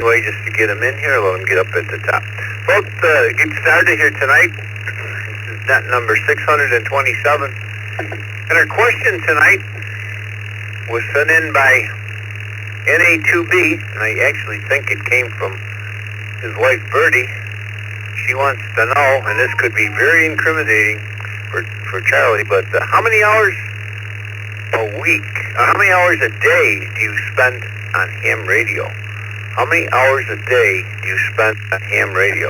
anyway, just to get them in here. Let them get up at the top. Folks, get started here tonight. This is net number 627. And our question tonight was sent in by NA2B, and I actually think it came from his wife Bertie. She wants to know, and this could be very incriminating for Charlie, but how many hours a week, how many hours a day do you spend on ham radio? How many hours a day do you spend on ham radio?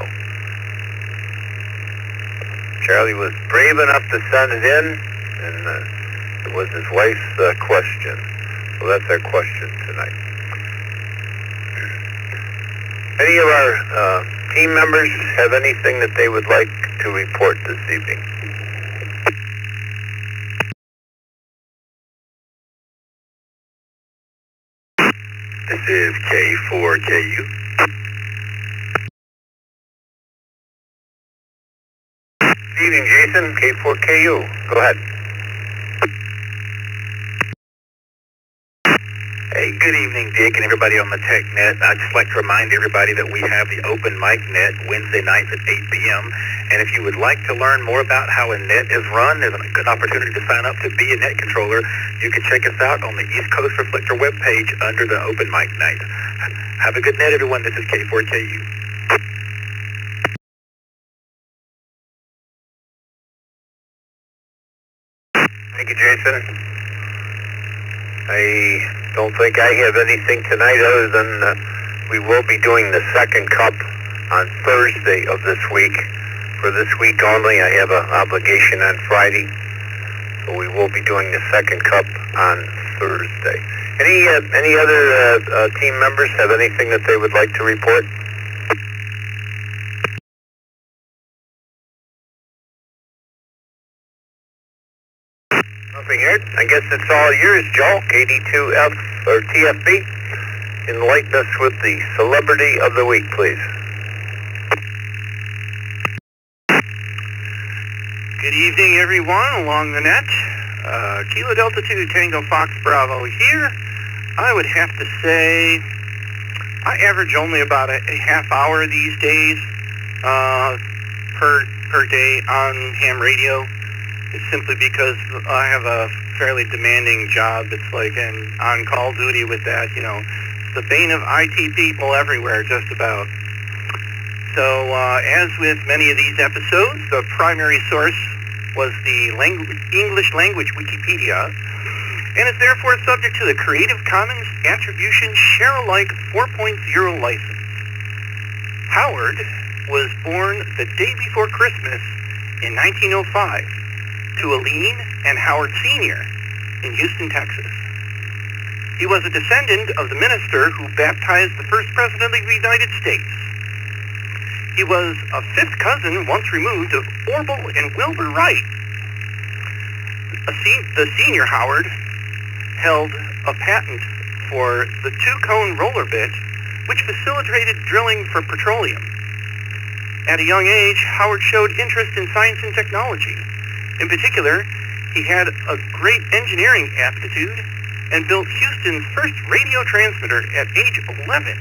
Charlie was brave enough to send it in, and it was his wife's question. So that's our question tonight. Any of our team members have anything that they would like to report this evening? This is K4KU. Good evening, Jason. K4KU. Go ahead. Hey, good evening, Dick, and everybody on the Tech Net. I'd just like to remind everybody that we have the open mic net Wednesday nights at 8 p.m. And if you would like to learn more about how a net is run, there's a good opportunity to sign up to be a net controller. You can check us out on the East Coast Reflector webpage under the open mic night. Have a good night, everyone. This is K4KU. Thank you, Jason. I don't think I have anything tonight other than we will be doing the second cup on Thursday of this week. For this week only, I have an obligation on Friday, so we will be doing the second cup on Thursday. Any other team members have anything that they would like to report? Nothing here. I guess it's all yours, Joe. KD2F or TFB. Enlighten us with the celebrity of the week, please. Good evening, everyone along the net. Kilo Delta 2 Tango Fox Bravo here. I would have to say I average only about a half hour these days per day on ham radio. It's simply because I have a fairly demanding job. It's like an on-call duty with that, you know. It's the bane of IT people everywhere, just about. So, as with many of these episodes, the primary source was the English language Wikipedia, and is therefore subject to the Creative Commons Attribution Share-alike 4.0 license. Howard was born the day before Christmas in 1905 to Aline and Howard Sr. in Houston, Texas. He was a descendant of the minister who baptized the first president of the United States. He was a fifth cousin once removed of Orville and Wilbur Wright. The senior Howard held a patent for the two-cone roller bit, which facilitated drilling for petroleum. At a young age, Howard showed interest in science and technology. In particular, he had a great engineering aptitude and built Houston's first radio transmitter at age 11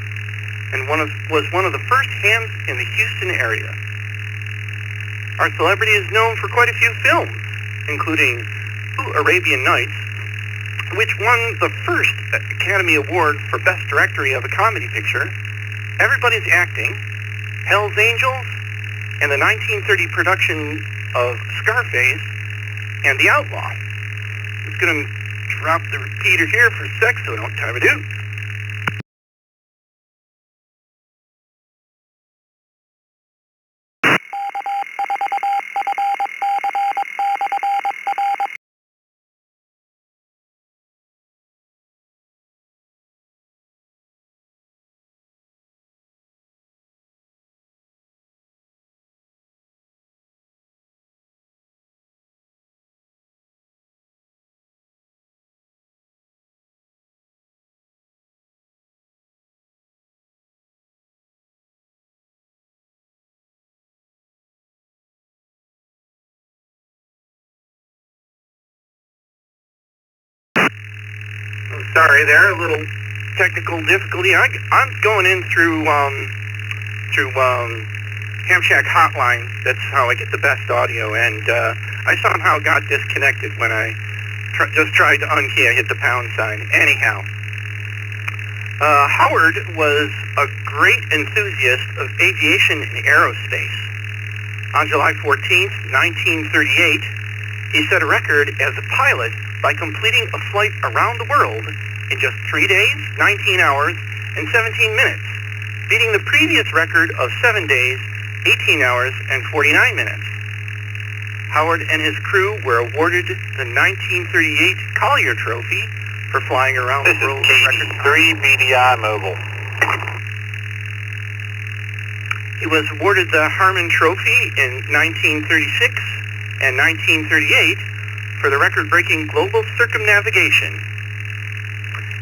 and was one of the first hams in the Houston area. Our celebrity is known for quite a few films, including Arabian Nights, which won the first Academy Award for Best Directory of a Comedy Picture, Everybody's Acting, Hell's Angels, and the 1930 production of Scarface and The Outlaw. I'm just going to drop the repeater here for a sec so I don't time it out. I'm sorry there, a little technical difficulty. I'm going in through Ham Shack hotline. That's how I get the best audio, and I somehow got disconnected when I just tried to unkey. I hit the pound sign. Anyhow, Howard was a great enthusiast of aviation and aerospace. On July 14th, 1938, he set a record as a pilot by completing a flight around the world in just 3 days, 19 hours, and 17 minutes, beating the previous record of 7 days, 18 hours, and 49 minutes. Howard and his crew were awarded the 1938 Collier Trophy for flying around the world in record time. 3 BDI Mobile. He was awarded the Harmon Trophy in 1936 and 1938 for the record-breaking global circumnavigation.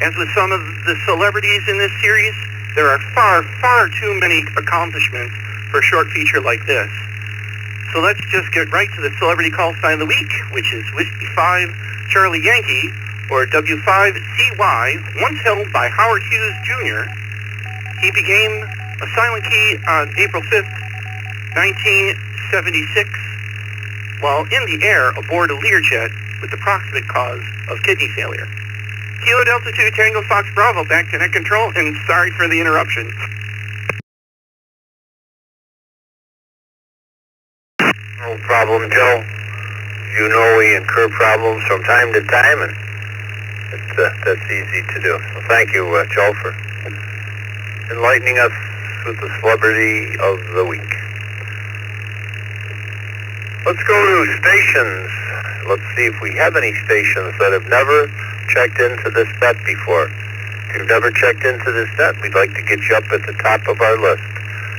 As with some of the celebrities in this series, there are far too many accomplishments for a short feature like this. So let's just get right to the celebrity call sign of the week, which is Whiskey 5 Charlie Yankee, or W5CY, once held by Howard Hughes Jr. He became a silent key on April 5th, 1976, while in the air aboard a Learjet with the proximate cause of kidney failure. Kilo Delta 2 Tango Fox Bravo, back to net control, and sorry for the interruption. No problem, Joe. You know we incur problems from time to time, and that's easy to do. So thank you, Joe, for enlightening us with the celebrity of the week. Let's go to stations. Let's see if we have any stations that have never checked into this net before. If you've never checked into this net, we'd like to get you up at the top of our list.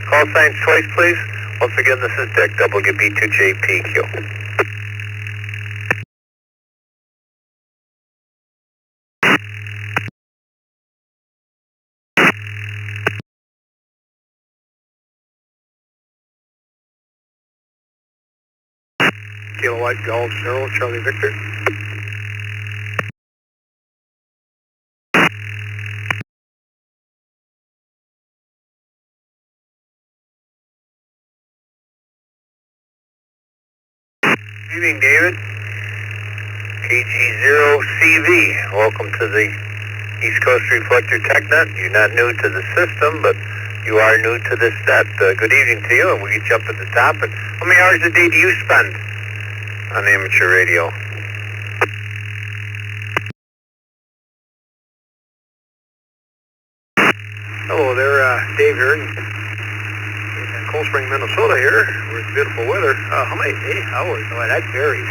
Call signs twice, please. Once again, this is Dick, WB2JPQ. Kilo White Golf Zero, Charlie Victor. Good evening, David. KG0CV. Welcome to the East Coast Reflector TechNet. You're not new to the system, but you are new to this net. Good evening to you, and we'll get you up at the top. And how many hours a day do you spend on amateur radio? Hello there, Dave here in Cold Spring, Minnesota here. We're in beautiful weather. How many hours? Oh, that varies.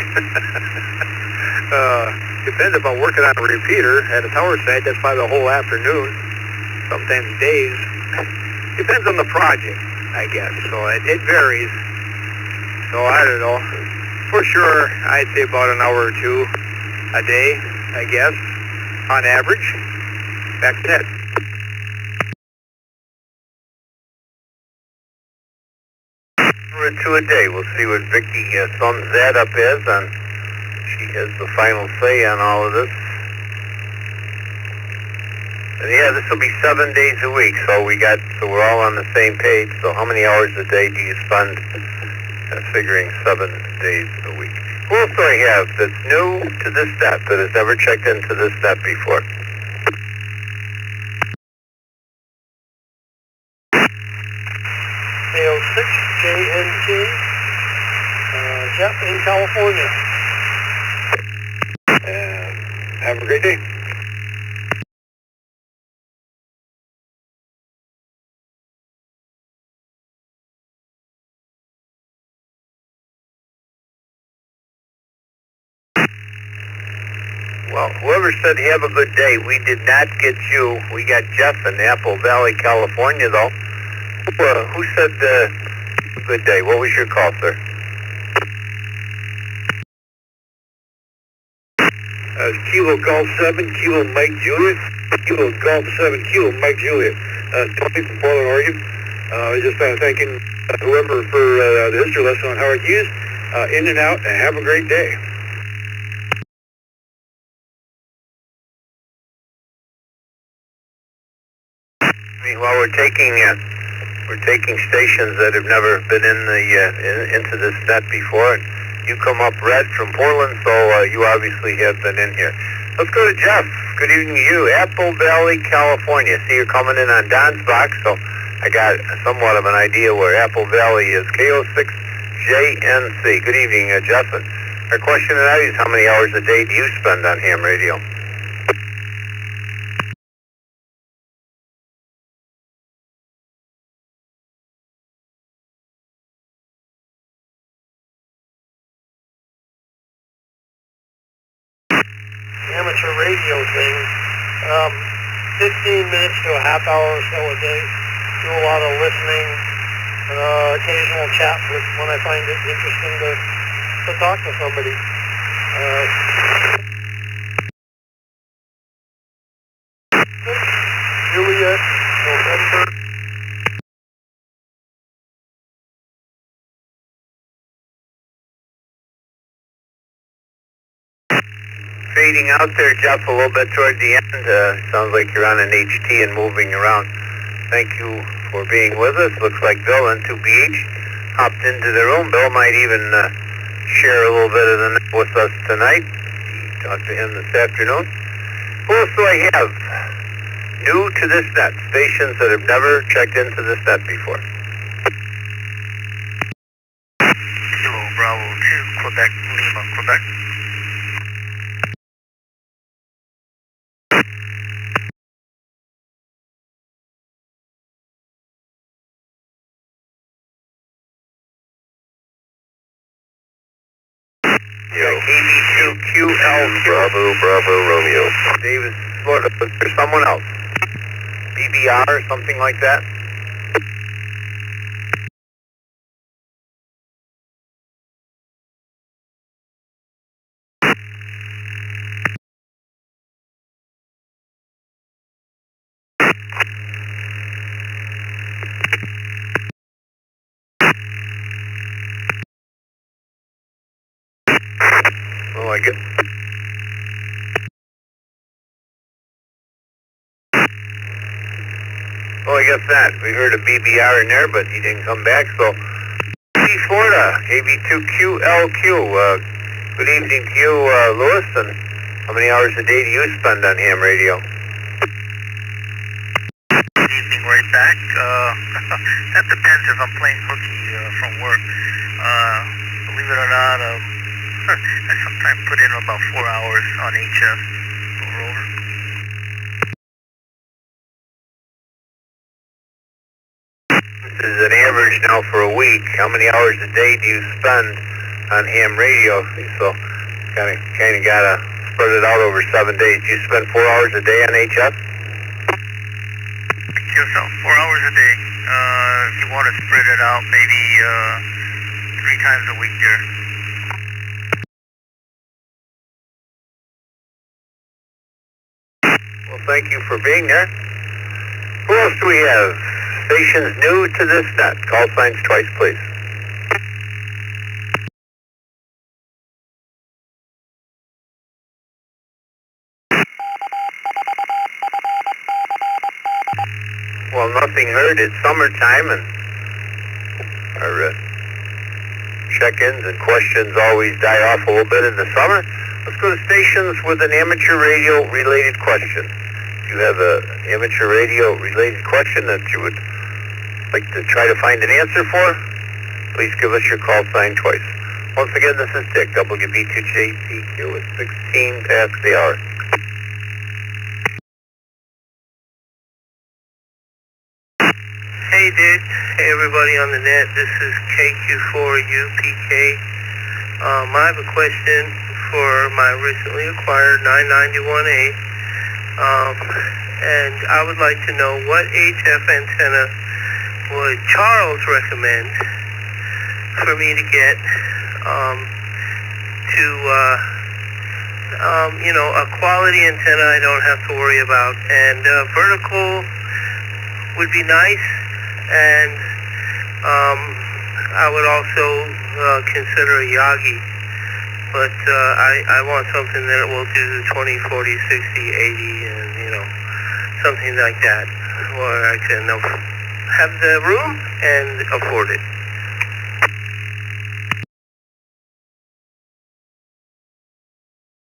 Depends if I'm working on a repeater at a tower site. That's probably the whole afternoon, sometimes days. Depends on the project, I guess. So it varies. So I don't know. For sure, I'd say about an hour or two a day, I guess, on average. Back to that. Or two a day. We'll see what Vicky thumbs that up is, and she has the final say on all of this. And yeah, this will be 7 days a week, so we're all on the same page. So how many hours a day do you spend figuring 7 days a week? Who else do I have that's new to this net, that has never checked into this net before? AO6JNT, Jeff in California. And have a great day. Well, whoever said have a good day, we did not get you. We got Jeff in Apple Valley, California, though. Who said good day? What was your call, sir? Kilo Golf 7, Kilo Mike Juliet. Kilo Golf 7, Kilo Mike Juliet. Tony from Portland, Oregon. I was just thanking whoever for the history lesson on Howard Hughes. In and out, and have a great day. Well, we're taking stations that have never been into this net before. And you come up red from Portland, so you obviously have been in here. Let's go to Jeff. Good evening to you, Apple Valley, California. See, you're coming in on Don's box, so I got somewhat of an idea where Apple Valley is. KO6JNC. Good evening, Jeff. And our question tonight is, how many hours a day do you spend on ham radio? Amateur radio thing, 15 minutes to a half hour or so a day. Do a lot of listening, occasional chat when I find it interesting to talk to somebody. Juliet, November. Fading out there, Jeff, a little bit toward the end. Sounds like you're on an HT and moving around. Thank you for being with us. Looks like Bill and 2BH hopped into the room. Bill might even share a little bit of the net with us tonight. Talked to him this afternoon. Who else do I have new to this net? Stations that have never checked into this net before. Kilo Bravo 2, Quebec, Lima, Quebec. KB2QL Bravo Romeo. Davis, Florida. There's someone else. BBR or something like that. Oh, I guess. Well, I guess that. We heard a BBR in there, but he didn't come back, so... Florida, KB2QLQ. Good evening to you, Lewis, and how many hours a day do you spend on ham radio? Good evening, right back. That depends if I'm playing hooky from work. Believe it or not, I sometimes put in about 4 hours on HF or over. This is an average now for a week. How many hours a day do you spend on ham radio? So kind of gotta spread it out over 7 days. Do you spend 4 hours a day on HF? Yourself, 4 hours a day. If you want to spread it out, maybe 3 times a week there. Well, thank you for being there. Who else do we have? Stations new to this net. Call signs twice, please. Well, nothing heard. It's summertime, and our check-ins and questions always die off a little bit in the summer. Let's go to stations with an amateur radio-related question. If you have an amateur radio-related question that you would like to try to find an answer for, please give us your call sign twice. Once again, this is Dick, WB2JPQ with 16 past the hour. Hey Dick, hey everybody on the net, this is KQ4UPK. I have a question for my recently acquired 991A, and I would like to know what HF antenna would Charles recommend for me to get a quality antenna I don't have to worry about, and vertical would be nice, and I would also consider a Yagi, but I want something that will do 20, 40, 60, 80, and something like that. where I can have the room and afford it.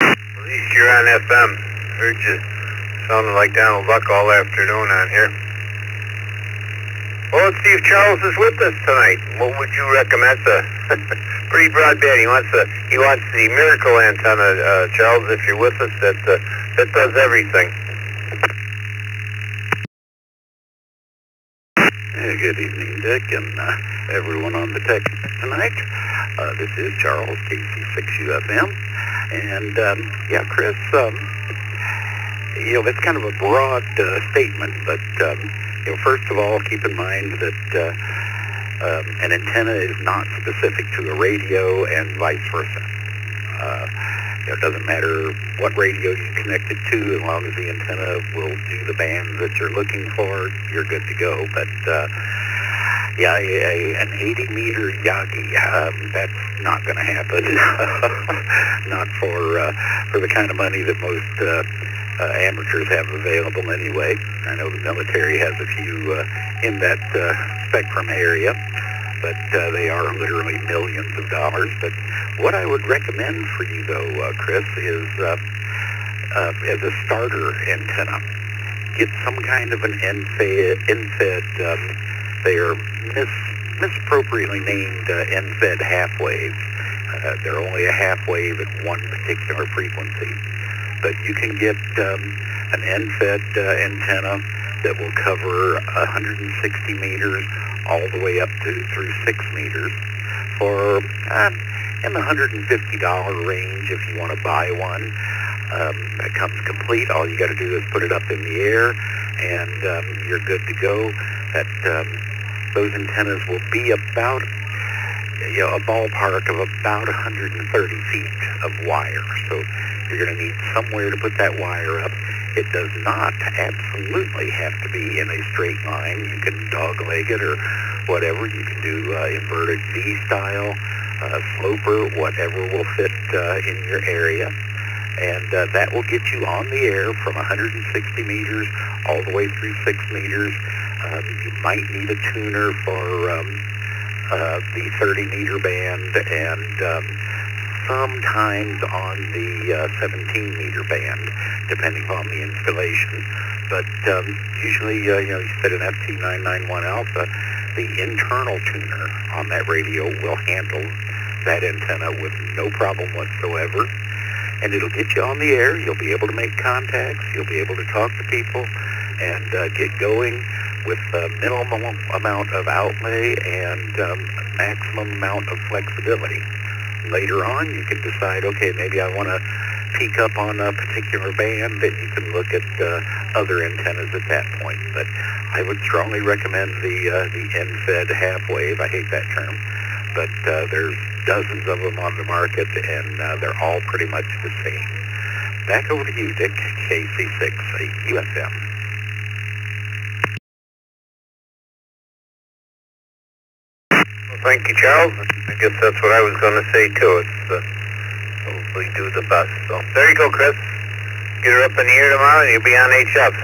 At least you're on FM. Heard you sounding like Donald Duck all afternoon on here. Well, let's see if Charles is with us tonight. What would you recommend? Pretty broad band. He wants the miracle antenna, Charles. If you're with us, that does everything. Good evening, Dick, and everyone on the text tonight. This is Charles, KC6UFM, and Chris, that's kind of a broad statement, but first of all, keep in mind that an antenna is not specific to a radio and vice versa. It doesn't matter what radio you connect it to, as long as the antenna will do the bands that you're looking for, you're good to go. But an 80-meter Yagi, that's not going to happen. Not for the kind of money that most amateurs have available anyway. I know the military has a few in that spectrum area, but they are literally millions of dollars. But what I would recommend for you, though, Chris, is as a starter antenna, get some kind of an NFED. They are misappropriately named NFED half waves. They're only a half wave at one particular frequency. But you can get an NFED antenna that will cover 160 meters all the way up through 6 meters for in the $150 range if you want to buy one. That comes complete. All you got to do is put it up in the air, and you're good to go. Those antennas will be about a ballpark of about 130 feet of wire. So you're going to need somewhere to put that wire up. It does not absolutely have to be in a straight line. You can dogleg it or whatever. You can do inverted V-style, sloper, whatever will fit in your area. And that will get you on the air from 160 meters all the way through 6 meters. You might need a tuner for the 30-meter band, and sometimes on the 17-meter band, depending on the installation. But usually, you set an FT991 alpha, the internal tuner on that radio will handle that antenna with no problem whatsoever. And it'll get you on the air. You'll be able to make contacts. You'll be able to talk to people and get going with a minimum amount of outlay and maximum amount of flexibility. Later on, you can decide, okay, maybe I want to peak up on a particular band, and you can look at other antennas at that point. But I would strongly recommend the NFED half wave. I hate that term, but there's dozens of them on the market, and they're all pretty much the same. Back over to you, Dick, KC6 UFM. Well, thank you, Charles. I guess that's what I was going to say, too. It's hopefully do the best. So there you go, Chris. Get her up in the air tomorrow, and you'll be on HF.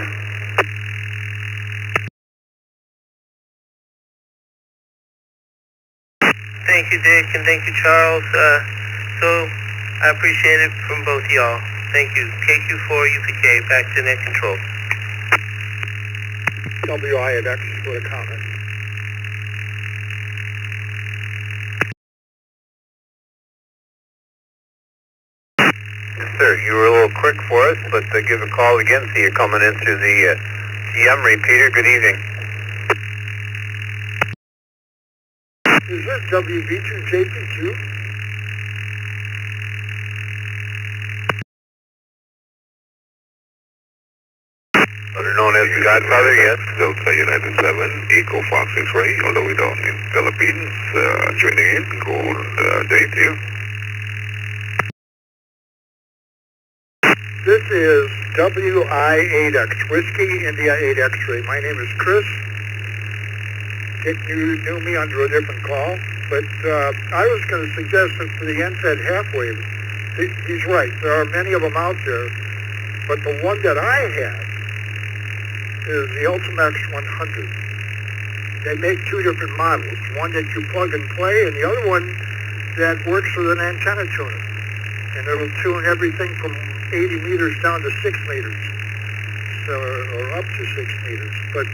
Thank you, Dick, and thank you, Charles. So I appreciate it from both y'all. Thank you. KQ4UPK, back to net control. WINX for a comment. Yes, sir. You were a little quick for us, but give a call again. See you coming in through the GM repeater. Good evening. Is this WV2JPQ? Better known as the Godfather, yes. Delta United 7, Eco Fox X-Ray, all the way down in Philippines, joining in, good day to you. This is WI8X, Whiskey India 8 X-Ray. My name is Chris. Dick, you knew me under a different call, but I was going to suggest that for the NFED half wave, he's right. There are many of them out there, but the one that I had is the Ultimax 100. They make two different models, one that you plug and play and the other one that works with an antenna tuner. And it'll tune everything from 80 meters down to 6 meters, so, or up to 6 meters. But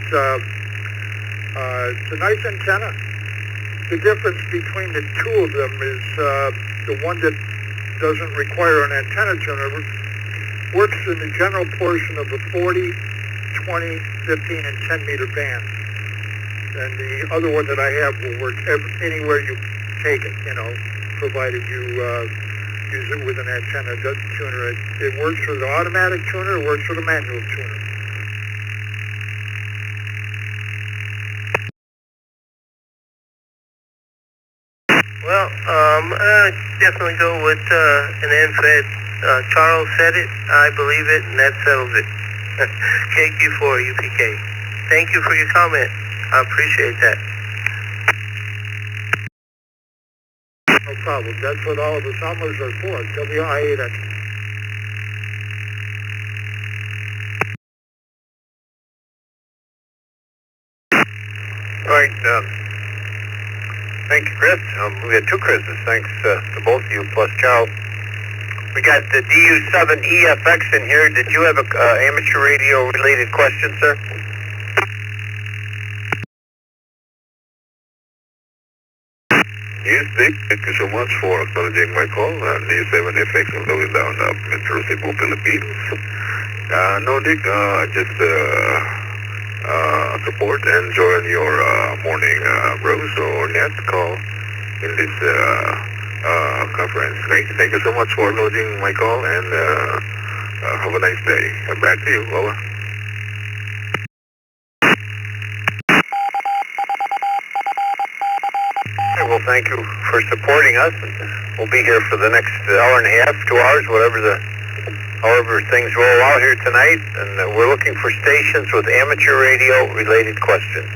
it's a nice antenna. The difference between the two of them is the one that doesn't require an antenna tuner works in the general portion of the 40, 20, 15, and 10 meter bands. And the other one that I have will work anywhere you take it, provided you use it with an antenna tuner. It works with an automatic tuner, it works with a manual tuner. Well, I definitely go with an end-fed. Charles said it, I believe it, and that settles it. KQ4 UPK. Thank you for your comment. I appreciate that. No problem. That's what all of the numbers are for. WI8X. All right. Thank you, Chris. We had two Chris's. Thanks to both of you plus Charles. We got the DU7EFX in here. Did you have a amateur radio related question, sir? Yes, Dick, thank you so much for acknowledging my call. DU7FX all the way down Metro Cebu, Philippines. No, Dick, I just support and join your morning rose or net call in this conference. Great. Thank you so much for loading my call and have a nice day. Back to you. Over. Okay, well, thank you for supporting us. We'll be here for the next hour and a half, 2 hours, however things roll out here tonight. And we're looking for stations with amateur radio related questions.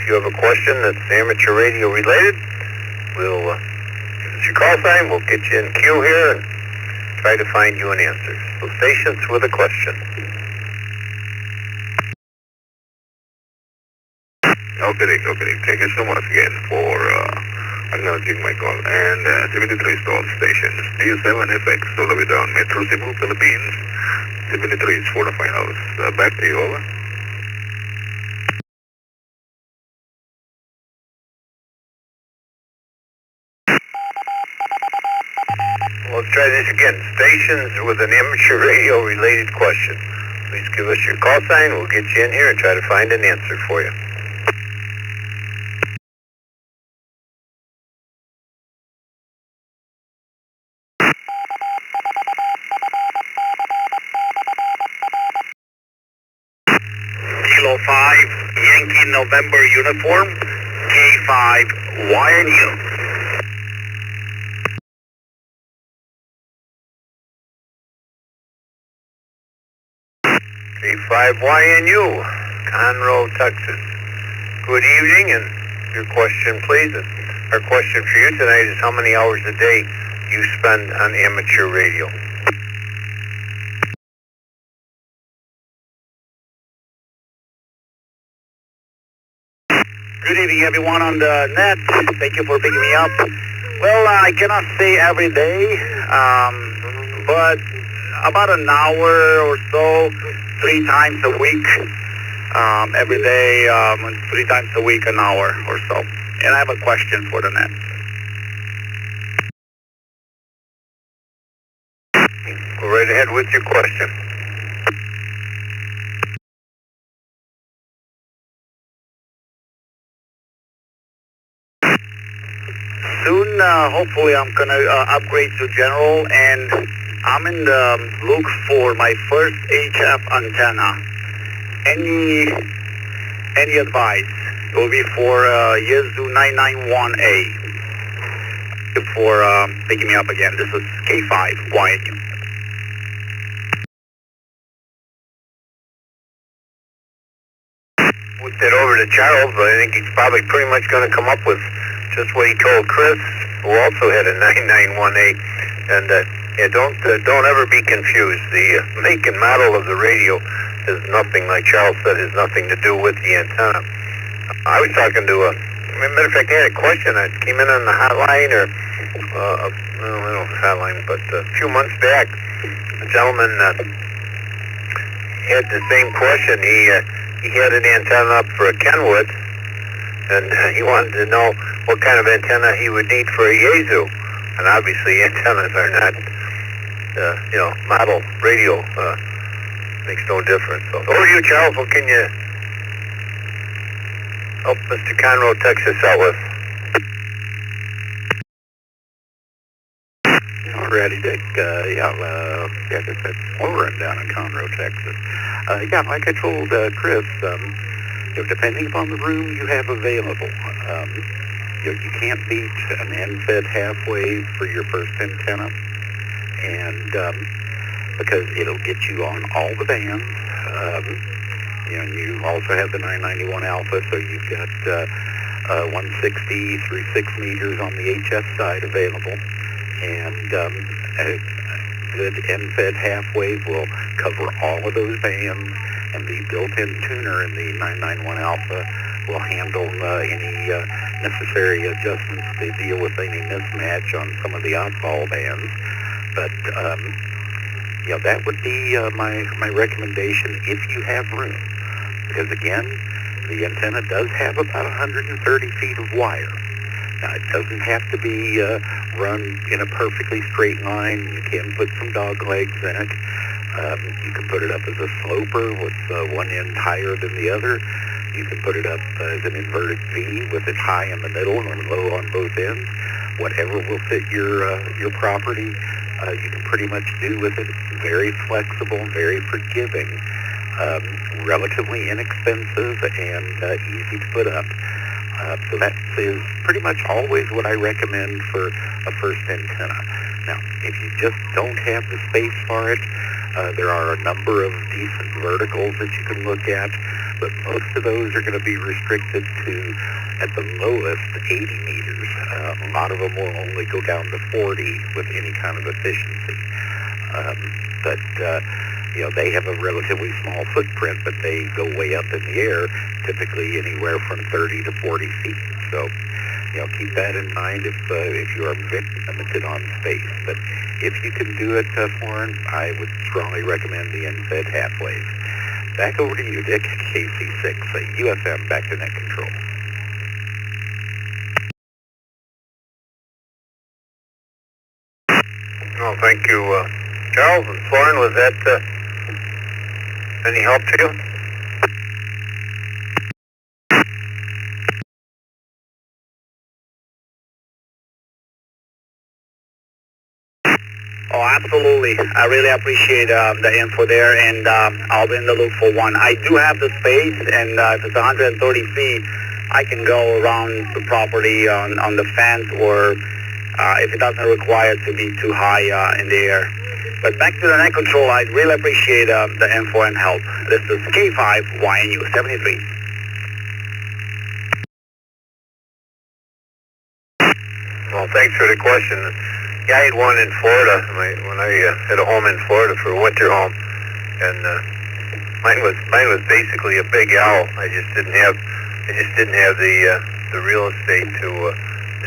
If you have a question that's amateur radio related, we'll give us your call sign. We'll get you in queue here and try to find you an answer. So stations with a question. Okay, Dick. Thank you so much again for acknowledging my call. And 73 stall stations. DU7FX all the way down Metro Cebu, Philippines. 73 is for the finals. Back to you. Over. Let's try this again. Stations with an amateur radio related question. Please give us your call sign. We'll get you in here and try to find an answer for you. Kilo 5, Yankee November uniform, K5, YNU. K5YNU, Conroe, Texas. Good evening, and your question, please. Our question for you tonight is how many hours a day you spend on amateur radio? Good evening, everyone on the net. Thank you for picking me up. Well, I cannot say every day, but about an hour or so, 3 times a week. Every day, 3 times a week, an hour or so. And I have a question for the net. Go right ahead with your question. Soon, hopefully, I'm gonna upgrade to general, and I'm in the look for my first HF antenna. Any advice? It will be for Yazoo 991A. For picking me up again. This is K5 YNU. Put that over to Charles, but I think he's probably pretty much going to come up with just what he told Chris, who also had a 991A, and Yeah, don't ever be confused. The make and model of the radio has nothing, like Charles said, has nothing to do with the antenna. I was talking to matter of fact, I had a question that came in on the hotline, or I don't know if it's hotline, but a few months back, a gentleman had the same question. He had an antenna up for a Kenwood, and he wanted to know what kind of antenna he would need for a Yaesu. And obviously, antennas are not, model radio makes no difference. So, over to you, Charles. What can you help Mr. Conroe Texas out with? Alrighty, Dick. I guess that's Warren down in Conroe, Texas. Like I told Chris, depending upon the room you have available, you can't beat an end-fed half-wave for your first antenna, and because it'll get you on all the bands. You also have the 991 alpha, so you've got 160 through 6 meters on the HS side available, and a good end-fed half-wave will cover all of those bands, and the built-in tuner in the 991 alpha will handle any necessary adjustments to deal with any mismatch on some of the oddball bands. But that would be my recommendation if you have room, because again, the antenna does have about 130 feet of wire. Now, it doesn't have to be run in a perfectly straight line. You can put some dog legs in it. You can put it up as a sloper with one end higher than the other. You can put it up as an inverted V with it high in the middle and low on both ends. Whatever will fit your property, you can pretty much do with it. It's very flexible, very forgiving, relatively inexpensive, and easy to put up. So that is pretty much always what I recommend for a first antenna. Now, if you just don't have the space for it, there are a number of decent verticals that you can look at, but most of those are going to be restricted to, at the lowest, 80 meters. A lot of them will only go down to 40 with any kind of efficiency. They have a relatively small footprint, but they go way up in the air, typically anywhere from 30 to 40 feet. So, keep that in mind if you are limited on space. But if you can do it, Warren, I would strongly recommend the end-fed half-wave. Back over to you, Dick, KC6, UFM, back to net control. Oh, thank you, Charles. And Florin, was that any help to you? Oh, absolutely. I really appreciate the info there, and I'll be in the loop for one. I do have the space, and if it's 130 feet, I can go around the property on the fence, or if it doesn't require to be too high in the air. But back to the net control, I'd really appreciate the info and help. This is K5YNU 73. Well, thanks for the question. Yeah, I had one in Florida when I had a home in Florida for a winter home, and mine was basically a big owl. I just didn't have the real estate to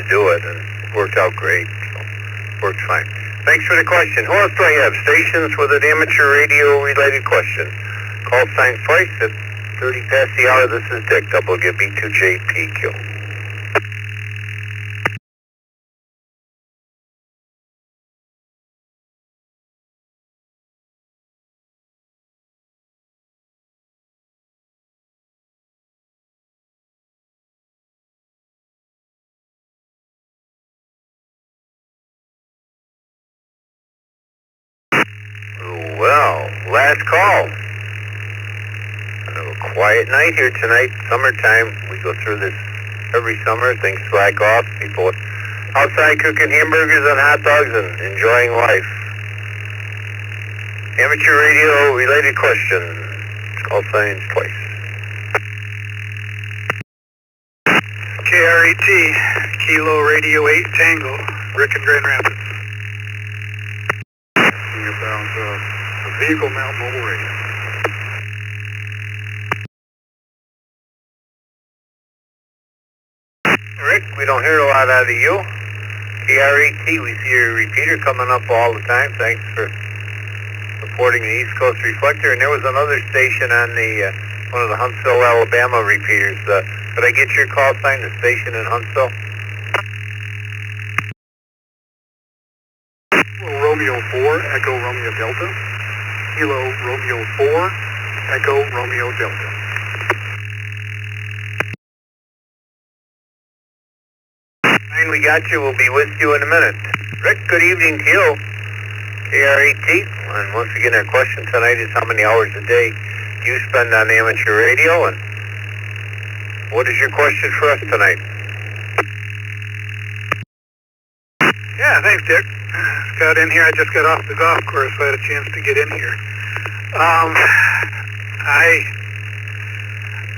do it, and it worked out great. So worked fine. Thanks for the question. Who else do I have? Stations with an amateur radio related question. Call sign twice at 30 past the hour. This is Dick, WB2JPQ. Well, last call. A quiet night here tonight. Summertime. We go through this every summer. Things slack off. People outside cooking hamburgers and hot dogs and enjoying life. Amateur radio related question. Call signs twice. KRET, Kilo Radio 8 Tango, Rick and Grand Rapids. sounds. The vehicle mount mobile radio. Rick, we don't hear a lot out of you. KRET, we see your repeater coming up all the time. Thanks for supporting the East Coast Reflector. And there was another station on the one of the Huntsville, Alabama repeaters. Could I get your call sign, the station in Huntsville? Romeo 4, Echo Romeo Delta. Kilo Romeo 4, Echo Romeo Delta. Fine, we got you. We'll be with you in a minute. Rick, good evening to you. KRET. And once again, our question tonight is how many hours a day do you spend on amateur radio? And what is your question for us tonight? Yeah, thanks, Dick. Got in here. I just got off the golf course, so I had a chance to get in here.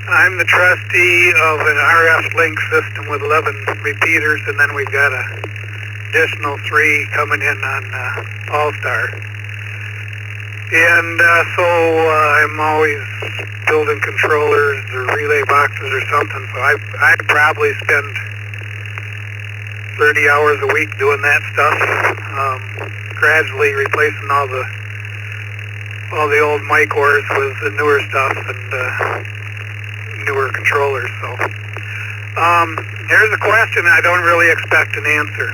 I'm the trustee of an RF link system with 11 repeaters, and then we've got an additional 3 coming in on All-Star. And so I'm always building controllers or relay boxes or something, so I probably spend 30 hours a week doing that stuff, gradually replacing all the old mic cores with the newer stuff and newer controllers. So here's a question I don't really expect an answer.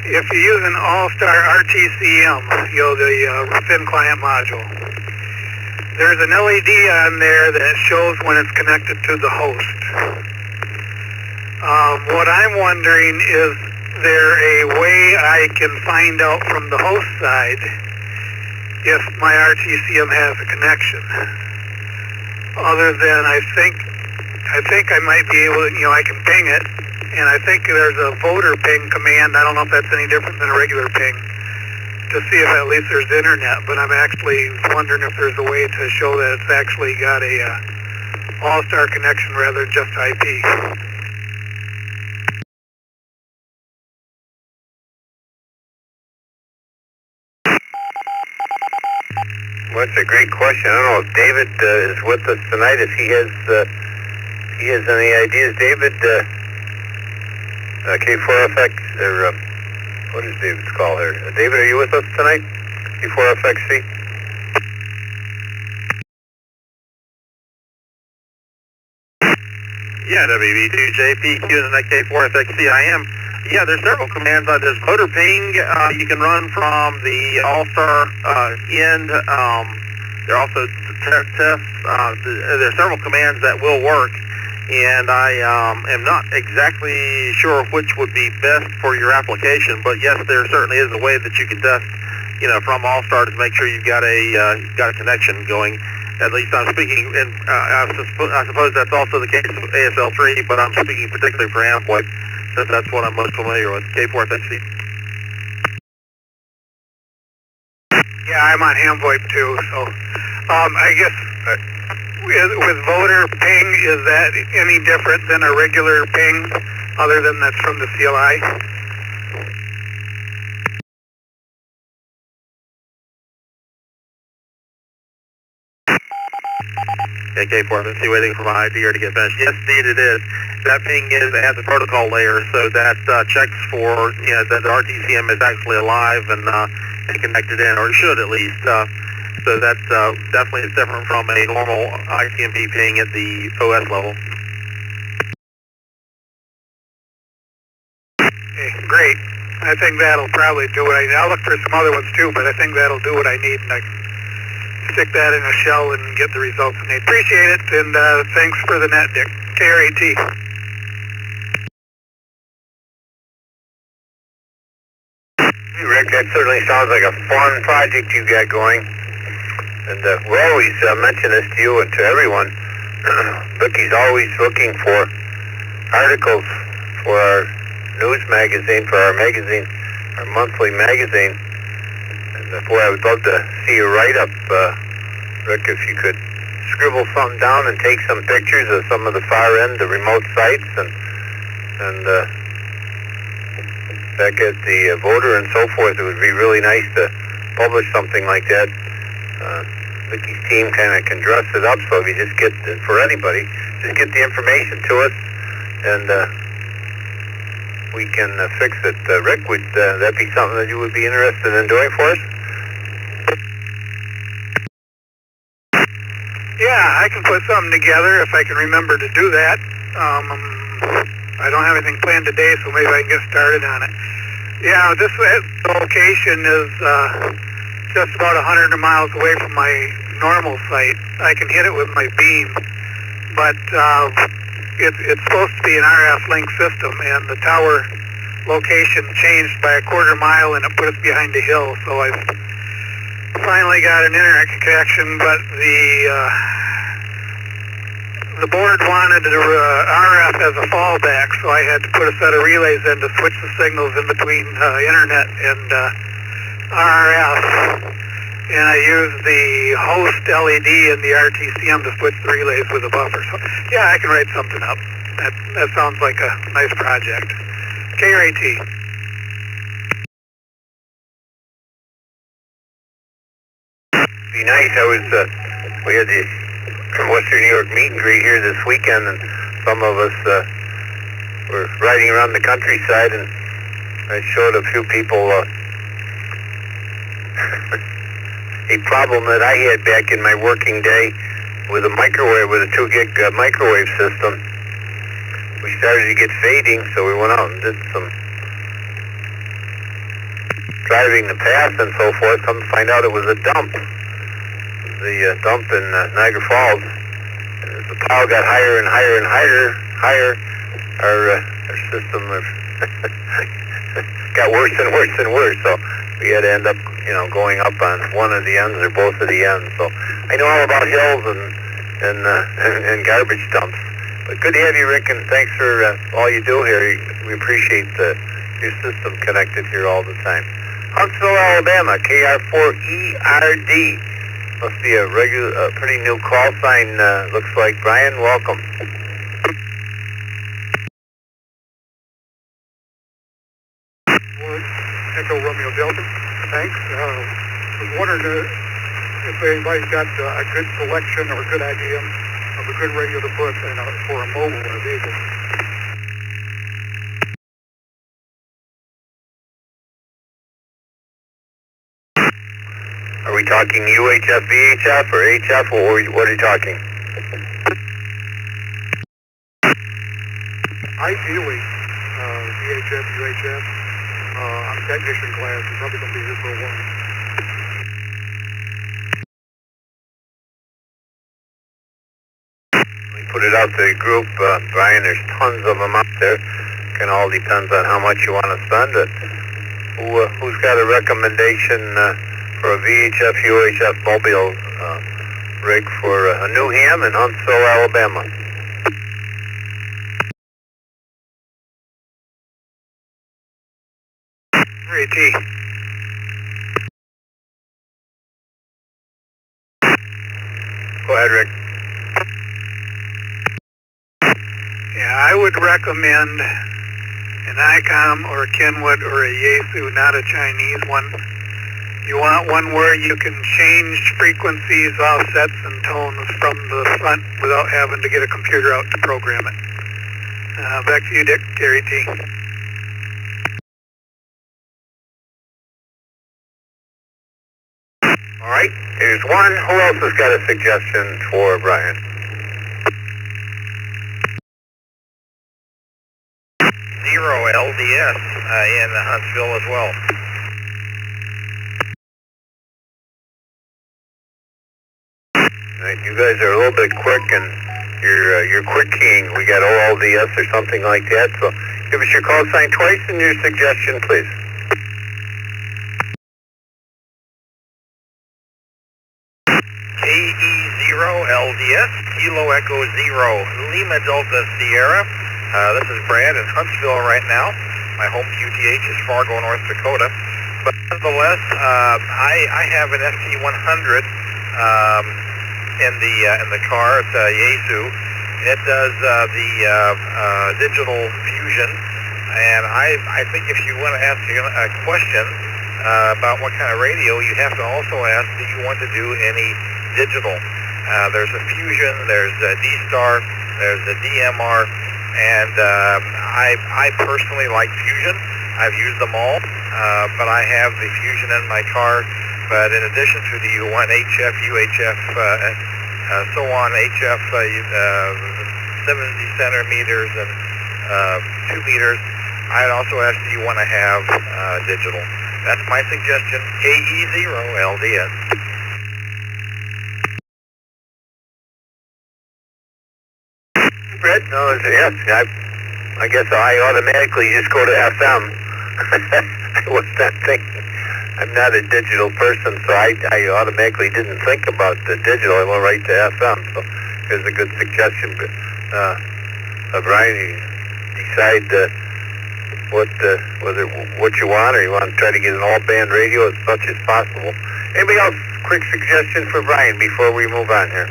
If you use an All-Star RTCM, the thin client module, there's an LED on there that shows when it's connected to the host. What I'm wondering, is there a way I can find out from the host side if my RTCM has a connection? Other than I think I might be able to, I can ping it, and I think there's a voter ping command. I don't know if that's any different than a regular ping, to see if at least there's internet, but I'm actually wondering if there's a way to show that it's actually got a All-Star connection rather than just IP. Well, that's a great question. I don't know if David is with us tonight. If he has any ideas, David. K4FX, or what is David's call here? David, are you with us tonight? K4FXC. Yeah, WB2JPQ and the K4FXC. I am. Yeah, there's several commands. There's motor ping. You can run from the All-Star end. There are also tests. There are several commands that will work, and I am not exactly sure which would be best for your application. But yes, there certainly is a way that you can test, from All-Star to make sure you've got a connection going. At least I'm speaking, and I suppose that's also the case with ASL3, but I'm speaking particularly for Amboy, since that's what I'm most familiar with, K4FXC. Yeah, I'm on Amboy too, so I guess with voter ping, is that any different than a regular ping, other than that's from the CLI? K4FXC waiting for my ID to get finished. Yes, indeed it is. That ping is at the protocol layer, so that checks for that the RTCM is actually alive and connected in, or it should at least. So that's definitely is different from a normal ICMP ping at the OS level. Okay, great. I think that'll probably do what I need. I'll look for some other ones too, but I think that'll do what I need, and I can stick that in a shell and get the results I need. Appreciate it, and thanks for the net, Dick. KRAT. Hey, Rick, that certainly sounds like a fun project you got going. And we always mention this to you and to everyone. Vicky's always looking for articles for our news magazine, for our magazine, our monthly magazine. And boy, I would love to see a write-up, Rick, if you could scribble something down and take some pictures of some of the far end, the remote sites, and back at the voter and so forth. It would be really nice to publish something like that, Vicky's team kind of can dress it up. So if you just get, for anybody, just get the information to us, and we can fix it. Rick, would that be something that you would be interested in doing for us? Yeah, I can put something together if I can remember to do that. I don't have anything planned today, so maybe I can get started on it. Yeah, this location is just about 100 miles away from my normal site. I can hit it with my beam, but it's supposed to be an RF link system, and the tower location changed by a quarter mile, and it put us behind a hill, so I've finally got an internet connection, but the board wanted RF as a fallback, so I had to put a set of relays in to switch the signals in between internet and RF, and I used the host LED and the RTCM to switch the relays with a buffer. So yeah, I can write something up. That sounds like a nice project. KRAT. Be nice. We had the Western New York meet and greet here this weekend, and some of us were riding around the countryside, and I showed a few people a problem that I had back in my working day with a microwave, with a 2 gig microwave system. We started to get fading, so we went out and did some driving the path and so forth. Come to find out it was a dump. The dump in Niagara Falls. And as the power got higher and higher and higher, our system got worse and worse and worse. So we had to end up, going up on one of the ends or both of the ends. So I know all about hills and garbage dumps. But good to have you, Rick, and thanks for all you do here. We appreciate your system connected here all the time. Huntsville, Alabama, KR4ERD. Must be a pretty new call sign, looks like. Brian, welcome. Echo Romeo Delta. Thanks. I was wondering if anybody's got a good selection or a good idea of a good radio to put for a mobile in a vehicle. Are we talking UHF, VHF, or HF, or what are you talking? Ideally, VHF, UHF. I'm technician class. I'm probably going to be here for a while. We put it out to the group, Brian. There's tons of them out there. It all depends on how much you want to spend it. Who's got a recommendation for a VHF, UHF mobile rig for a new ham in Huntsville, Alabama? KRAT. Go ahead, Rick. Yeah, I would recommend an ICOM or a Kenwood or a Yaesu, not a Chinese one. You want one where you can change frequencies, offsets, and tones from the front without having to get a computer out to program it. Back to you, Dick. KRAT. All right, here's one. Who else has got a suggestion for Brian? Zero LDS in Huntsville as well. Right, you guys are a little bit quick, and you're quick keying. We got OLDS or something like that. So give us your call sign twice and your suggestion, please. KE0 LDS, Kilo Echo 0, Lima Delta Sierra. This is Brad in Huntsville right now. My home QTH is Fargo, North Dakota. But nonetheless, I have an ST100 in the car. It's a Yaesu. It does the digital fusion, and I think if you want to ask a question, about what kind of radio, you have to also ask, do you want to do any digital? There's a Fusion, there's a D-Star, there's a DMR, and I personally like Fusion. I've used them all, but I have the Fusion in my car. But in addition to the HF, UHF, so on, HF 70 centimeters and 2 meters, I'd also ask, do you want to have digital? That's my suggestion, KE0LDS. Fred? No, yes, I guess I automatically just go to FM. I was not thinking. I'm not a digital person, so I automatically didn't think about the digital. I went right to FM, so it's a good suggestion. But Brian, you decide what you want, or you want to try to get an all-band radio as much as possible. Anybody else? Quick suggestion for Brian before we move on here.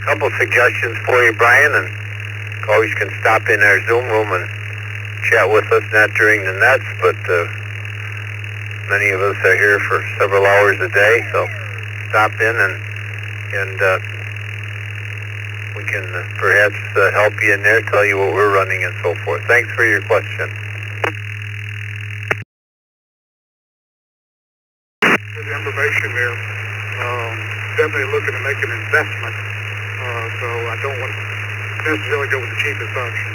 Couple suggestions for you, Brian, and always can stop in our Zoom room and chat with us, not during the nets, but many of us are here for several hours a day, so stop in and we can perhaps help you in there, tell you what we're running and so forth. Thanks for your question. For the information there, definitely looking to make an investment. So I don't want to necessarily go with the cheapest option.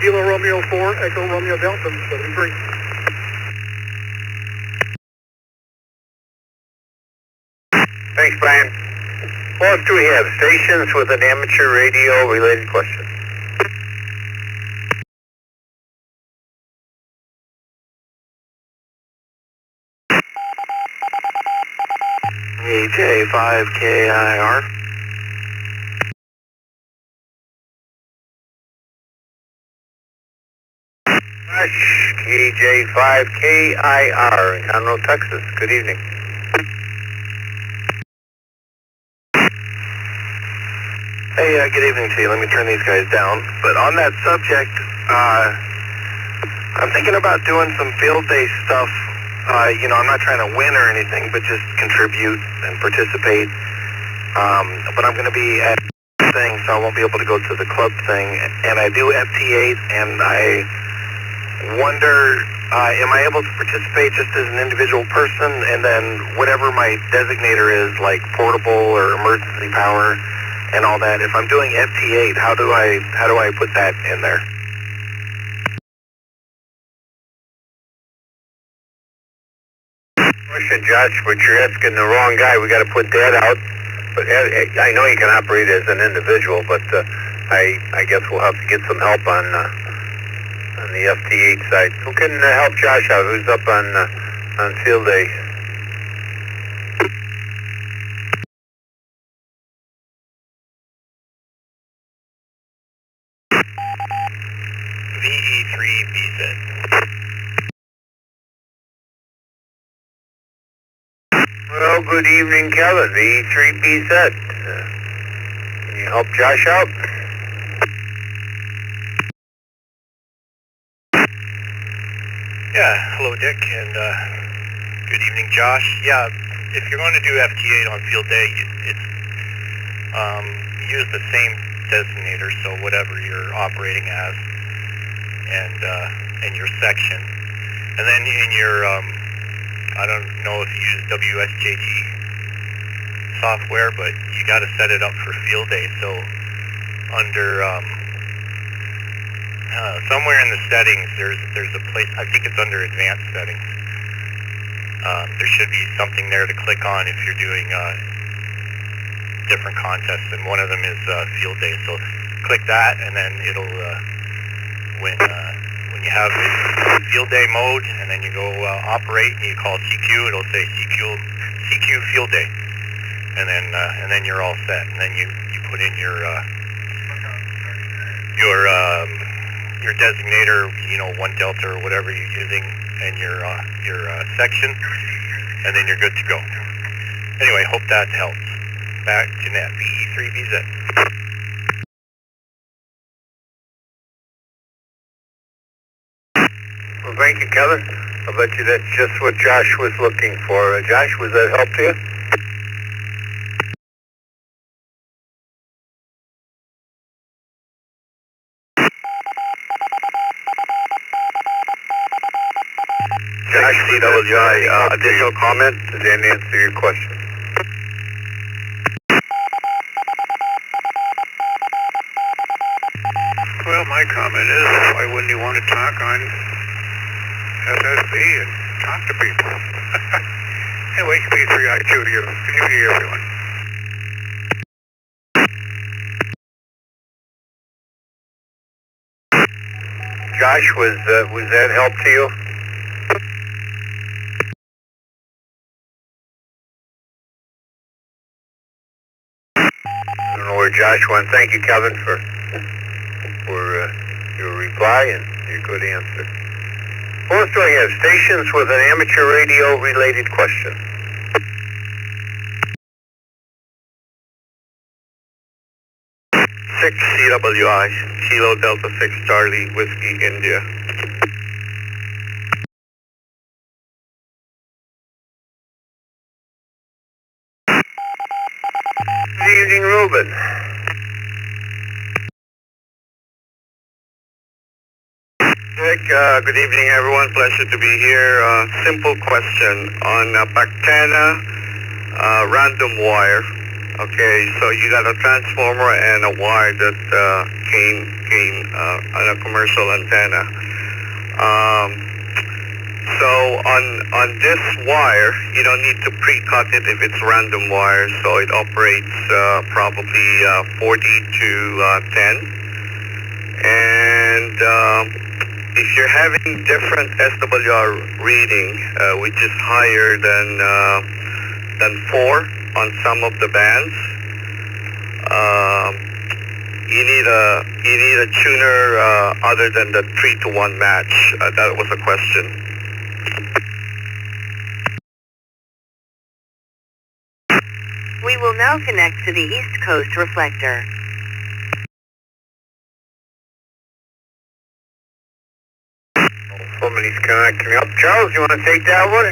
Kilo Romeo 4, Echo Romeo Delta 73. Thanks, Brian. What else do we have? Stations with an amateur radio related question. EJ5KIR. KJ5KIR in Conroe, Texas. Good evening. Hey, good evening to you. Let me turn these guys down. But on that subject, I'm thinking about doing some field day stuff. I'm not trying to win or anything, but just contribute and participate. But I'm going to be at the thing, so I won't be able to go to the club thing. And I do FT8, and I wonder, am I able to participate just as an individual person, and then whatever my designator is, like portable or emergency power and all that, if I'm doing FT8, how do I put that in there? Question, Josh, but you're asking the wrong guy. We got to put that out. But I know you can operate as an individual, but I guess we'll have to get some help on the FT8 side. Who can help Josh out? Who's up on field day? VE3BZ. Well, good evening, Kevin. VE3BZ. Can you help Josh out? Yeah, hello Dick, and good evening Josh. Yeah, if you're going to do FT8 on field day, it's use the same designator, so whatever you're operating as, and your section. And then in your, I don't know if you use WSJT software, but you got to set it up for field day. So under somewhere in the settings, there's a place, I think it's under advanced settings. There should be something there to click on if you're doing different contests, and one of them is field day. So click that, and then it'll when you have it field day mode, and then you go operate, and you call CQ, it'll say CQ field day, and then you're all set. And then you put in your designator, 1 Delta or whatever you're using, and your section, and then you're good to go. Anyway, hope that helps. back to net PE3BZ. Well, thank you, Kevin. I'll bet you that's just what Josh was looking for. Josh, was that help to you? Josh, CWI, additional comment? Did that answer your question? Well, my comment is, why wouldn't you want to talk on SSB and talk to people? Anyway, P3I2 to you. Good evening, everyone. Josh, was that help to you? I don't know where Josh went. Thank you, Kevin, for your reply and your good answer. What else do I have? Stations with an amateur radio related question. 6 CWI, Kilo Delta 6 Charlie Whiskey India. Good evening, Ruben. Rick, good evening, everyone. Pleasure to be here. Simple question on Bactana random wire. Okay, so you got a transformer and a wire that came on a commercial antenna. So on this wire, you don't need to pre-cut it if it's random wire, so it operates probably 40 to 10. And if you're having different SWR reading, which is higher than 4 on some of the bands, you need a tuner other than the 3-to-1 match. That was a question. We will now connect to the East Coast Reflector. Somebody's connecting up. Charles, you want to take that one?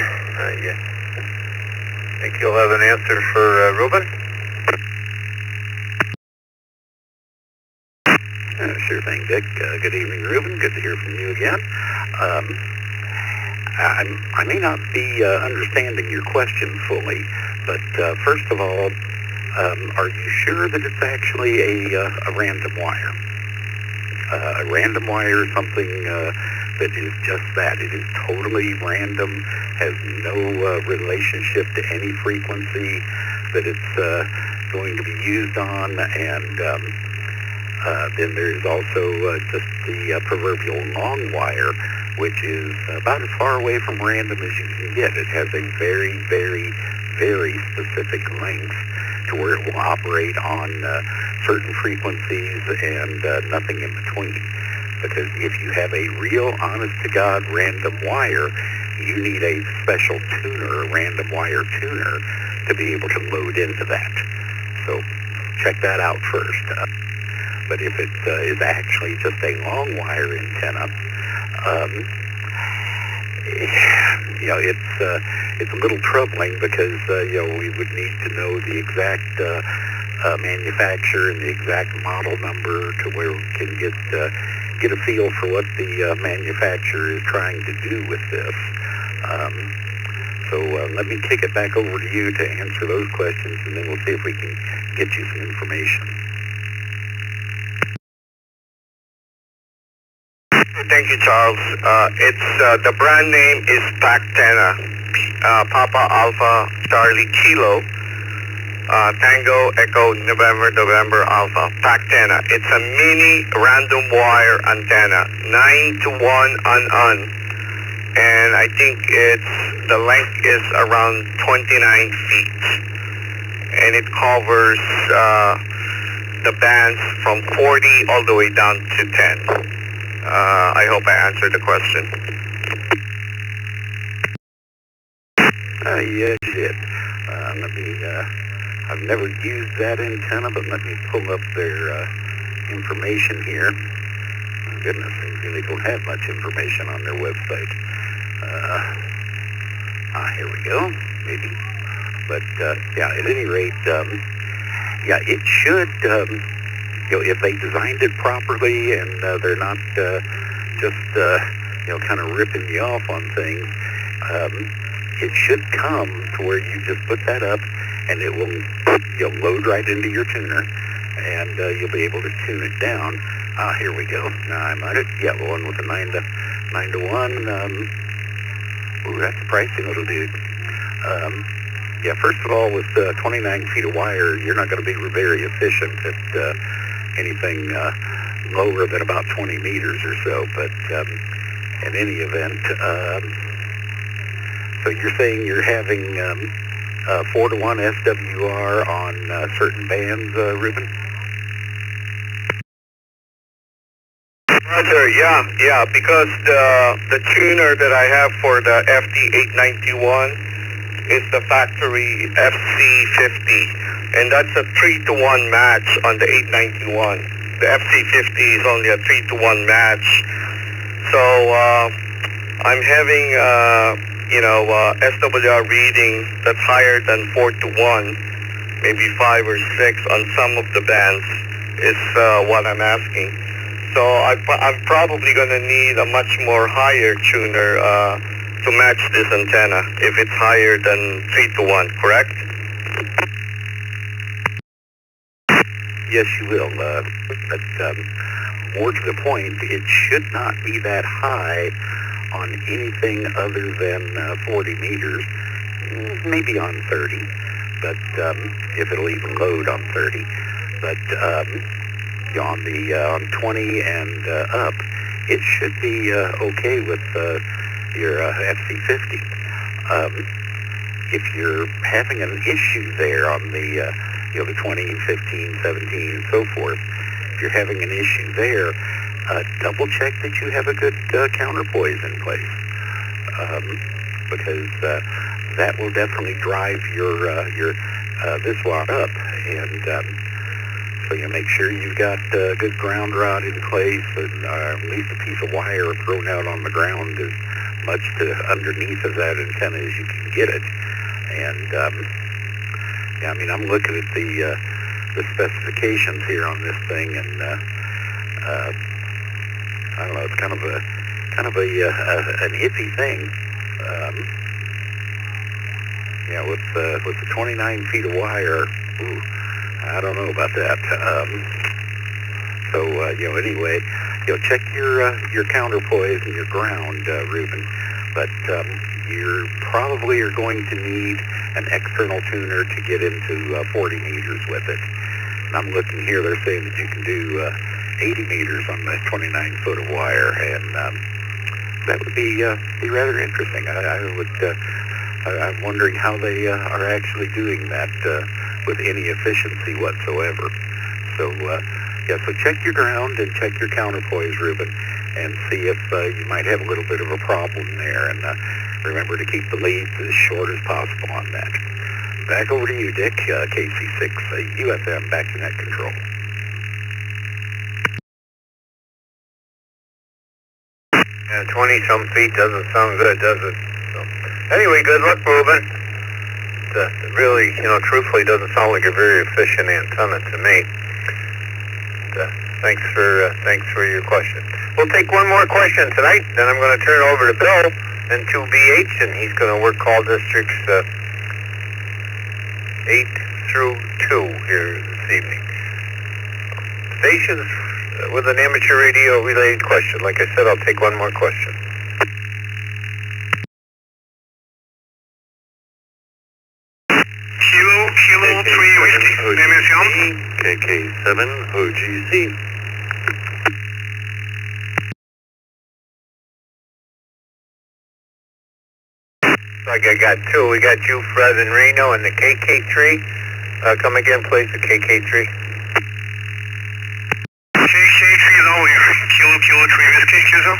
Yeah. Think you'll have an answer for Ruben? Sure thing, Dick. Good evening, Ruben. Good to hear from you again. I may not be understanding your question fully, but first of all, are you sure that it's actually a random wire? A random wire is something that is just that. It is totally random, has no relationship to any frequency that it's going to be used on, and then there's also just the proverbial long wire, which is about as far away from random as you can get. It has a very, very, very specific length to where it will operate on certain frequencies and nothing in between. Because if you have a real, honest-to-God random wire, you need a special tuner, a random wire tuner, to be able to load into that. So check that out first. But if it is actually just a long wire antenna, it's a little troubling because we would need to know the exact manufacturer and the exact model number to where we can get a feel for what the manufacturer is trying to do with this. So let me kick it back over to you to answer those questions, and then we'll see if we can get you some information. Thank you, Charles. The brand name is Bactana, Papa Alpha Charlie Kilo, Tango Echo November Alpha, Bactana. It's a mini random wire antenna, 9-to-1 on, and I think the length is around 29 feet, and it covers the bands from 40 all the way down to 10. I hope I answered the question. Yes, you did. Let me I've never used that antenna, but let me pull up their information here. Oh, goodness, they really don't have much information on their website. Here we go, maybe. But, yeah, at any rate, yeah, it should, if they designed it properly and they're not just, kind of ripping you off on things, it should come to where you just put that up and it will load right into your tuner, and you'll be able to tune it down. Here we go. Now I'm on it. Yeah, the one with the 9 to 1. Ooh, that's the pricing it'll do. Yeah, first of all, with 29 feet of wire, you're not going to be very efficient at anything lower than about 20 meters or so. But in any event, so you're saying you're having 4-to-1 SWR on certain bands, Ruben? Roger, yeah, because the tuner that I have for the FD891 is the factory FC50, and that's a 3-to-1 match on the 891. The FC50 is only a 3-to-1 match, so I'm having SWR reading that's higher than 4-to-1, maybe 5 or 6 on some of the bands is what I'm asking. So I'm probably going to need a much more higher tuner to match this antenna if it's higher than 3-to-1, correct? Yes, you will. But more to the point, it should not be that high on anything other than 40 meters, maybe on 30, but if it'll even load on 30. But on 20 and up, it should be okay with your FC50. If you're having an issue there on the the 20, 15, 17, and so forth, if you're having an issue there, double check that you have a good counterpoise in place, because that will definitely drive your this rod up, and so you make sure you've got a good ground rod in place, and at least a piece of wire thrown out on the ground as much to underneath of that antenna as you can get it. And yeah, I mean, I'm looking at the specifications here on this thing, and I don't know, it's kind of a an iffy thing. Yeah, with the 29 feet of wire, ooh, I don't know about that. So anyway, check your counterpoise and your ground, Ruben. But you probably are going to need an external tuner to get into 40 meters with it. And I'm looking here; they're saying that you can do 80 meters on the 29 foot of wire, and that would be rather interesting. I'm wondering how they are actually doing that with any efficiency whatsoever. So, so check your ground and check your counterpoise, Ruben, and see if you might have a little bit of a problem there. And remember to keep the leads as short as possible on that. Back over to you, Dick, KC6, UFM, back to net control. 20-some feet doesn't sound good, does it? So, anyway, good luck, Ruben. Really, truthfully, doesn't sound like a very efficient antenna to me. Thanks for your question. We'll take one more question tonight, then I'm going to turn it over to Bill and 2BH, and he's going to work call districts 8 through 2 here this evening. Stations with an amateur radio related question. Like I said, I'll take one more question. Kilo 3 Whiskey. Name is John. KK7 OGC. Like I got two. We got you, Fred, and Reno, and the KK3. Come again, please, the KK3. KK3 is all here. Kilo 3 Whiskey, Kilo.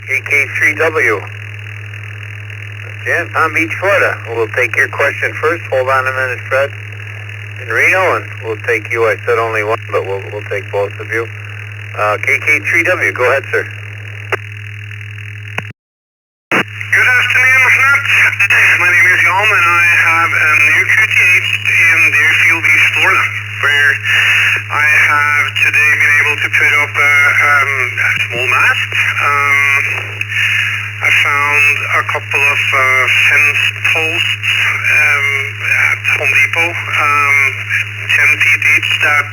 KK3W. Yeah, Palm Beach, Florida. We'll take your question first. Hold on a minute, Fred. In Reno, and we'll take you. I said only one, but we'll take both of you. KK3W, go ahead, sir. Good afternoon, Matt. My name is Jan, and I have a new QTH in Deerfield, East Florida, where I have today been able to put up a small mast. I found a couple of fence posts at Home Depot, 10 feet each, that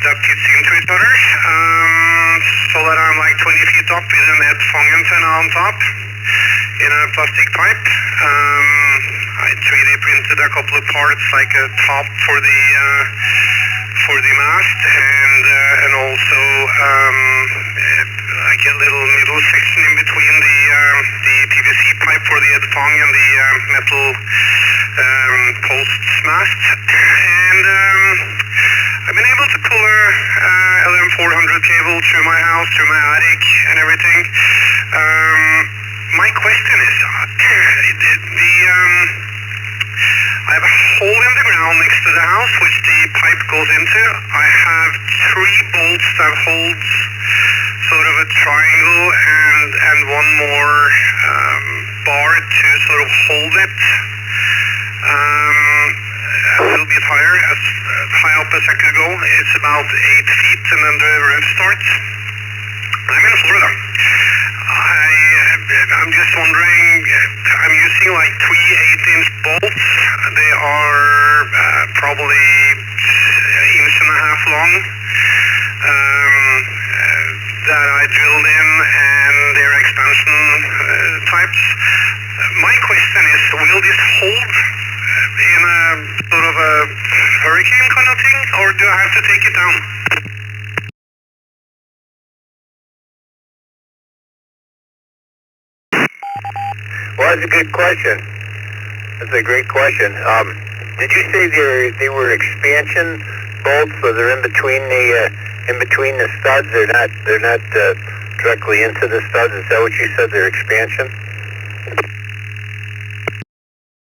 fits into each other, so that I'm like 20 feet up with a net fang antenna on top in a plastic pipe. I 3D printed a couple of parts, like a top for the mast, and also like a little middle section in between the PVC pipe for the head fang and the metal post mast. And I've been able to pull a LM400 cable through my house, through my attic, and everything. My question is, I have a hole in the ground next to the house, which the pipe goes into. I have 3 bolts that holds sort of a triangle and one more bar to sort of hold it a little bit higher, as high up as I could go. It's about 8 feet, and then the roof starts. I'm in Florida. I'm just wondering, I'm using like 3 8-inch bolts. They are probably 1.5 inches long, that I drilled in, and they're expansion types. My question is, will this hold in a sort of a hurricane kind of thing, or do I have to take it down? Well, that's a good question. That's a great question. Did you say they were expansion bolts, so they're in between the studs? They're not directly into the studs. Is that what you said? They're expansion?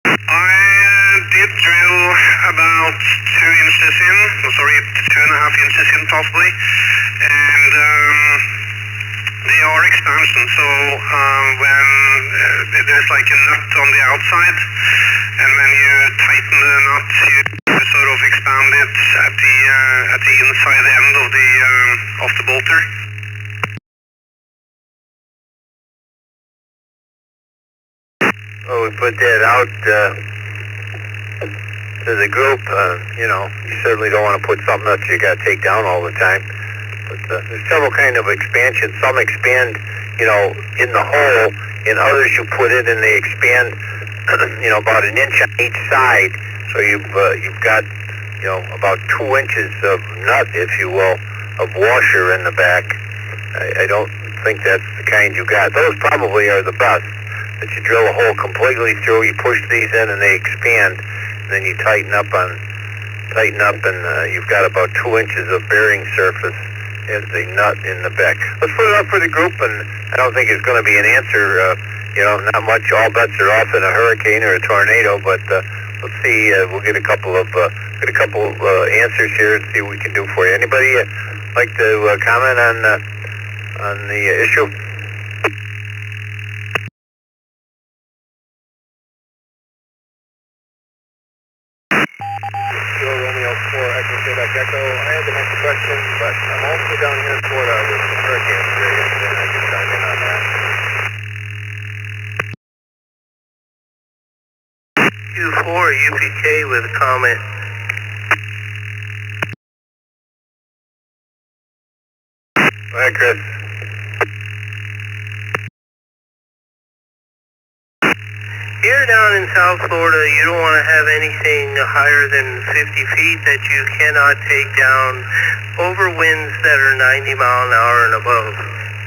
I did drill about 2 inches in. 2.5 inches in possibly, and they are expansion. So when there's like a nut on the outside, and when you tighten the nut, you sort of expand it at the inside end of the bolter. Well, we put that out to the group. You certainly don't want to put something that you got to take down all the time. But there's several kind of expansion. Some expand, in the hole, and others you put it and they expand, about 1 inch on each side. So you've got, about 2 inches of nut, if you will, of washer in the back. I don't think that's the kind you got. Those probably are the best. That you drill a hole completely through, you push these in and they expand, and then you tighten up, and you've got about 2 inches of bearing surface as the nut in the back. Let's put it up for the group, and I don't think it's going to be an answer. Not much. All bets are off in a hurricane or a tornado, but let's see. We'll get a couple of answers here and see what we can do for you. Anybody like to comment on the issue? Echo. I had the next question, but I'm also down here in Florida with the hurricane series, and I can chime in on that. Q4 UPK with a comment. Go ahead, Chris. Here down in South Florida, you don't want to have anything higher than 50 feet that you cannot take down over winds that are 90 mile an hour and above.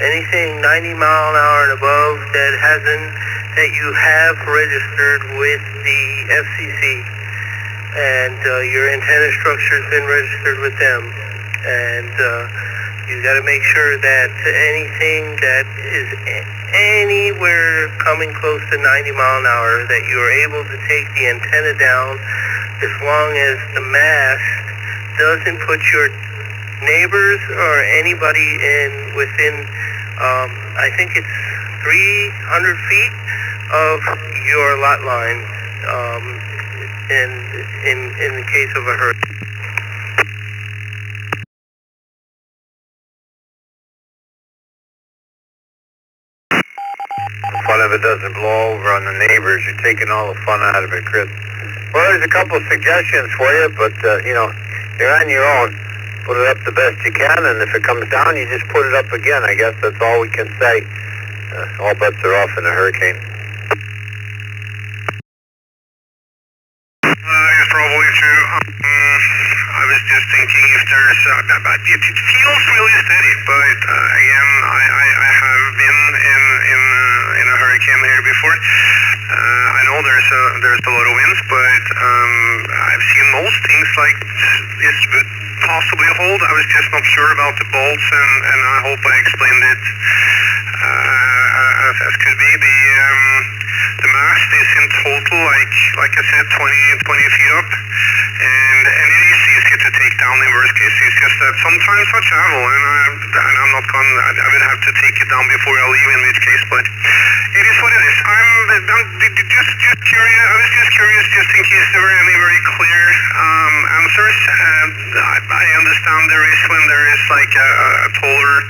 Anything 90 mile an hour and above that you have registered with the FCC, and your antenna structure has been registered with them, and you got to make sure that anything that is anywhere weather coming close to 90 mile an hour, that you are able to take the antenna down as long as the mast doesn't put your neighbors or anybody within, I think it's 300 feet of your lot line, in the case of a hurricane. Fun if it doesn't blow over on the neighbors. You're taking all the fun out of it, Chris. Well, there's a couple of suggestions for you, but, you're on your own. Put it up the best you can, and if it comes down, you just put it up again. I guess that's all we can say. All bets are off in a hurricane. It's probably true. I was just thinking if there's, it feels really steady, but again, I have been in a hurricane here before. I know there's a lot of winds, but I've seen most things like this would possibly hold. I was just not sure about the bolts, and I hope I explained it as could be. The mast is in total, like I said, 20 feet up, and it is easy to take down in worst case. It's just that sometimes I travel, and I'm not going. I will have to take it down before I leave, in which case. But it is what it is. I'm just curious. I was just curious, just in case there were any very clear answers. I understand there is when there is like a taller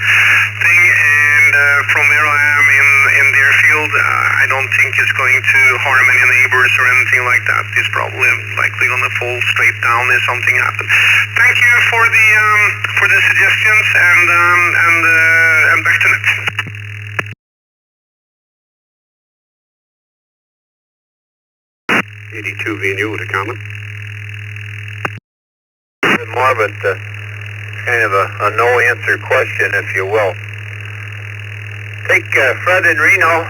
thing, and from where I am in the airfield, I don't think it's going to harm any neighbors or anything like that. It's probably likely going to fall straight down if something happens. Thank you for the suggestions, and back to net. 82 VNU with a comment. More, but kind of a no-answer question, if you will. Take Fred in Reno,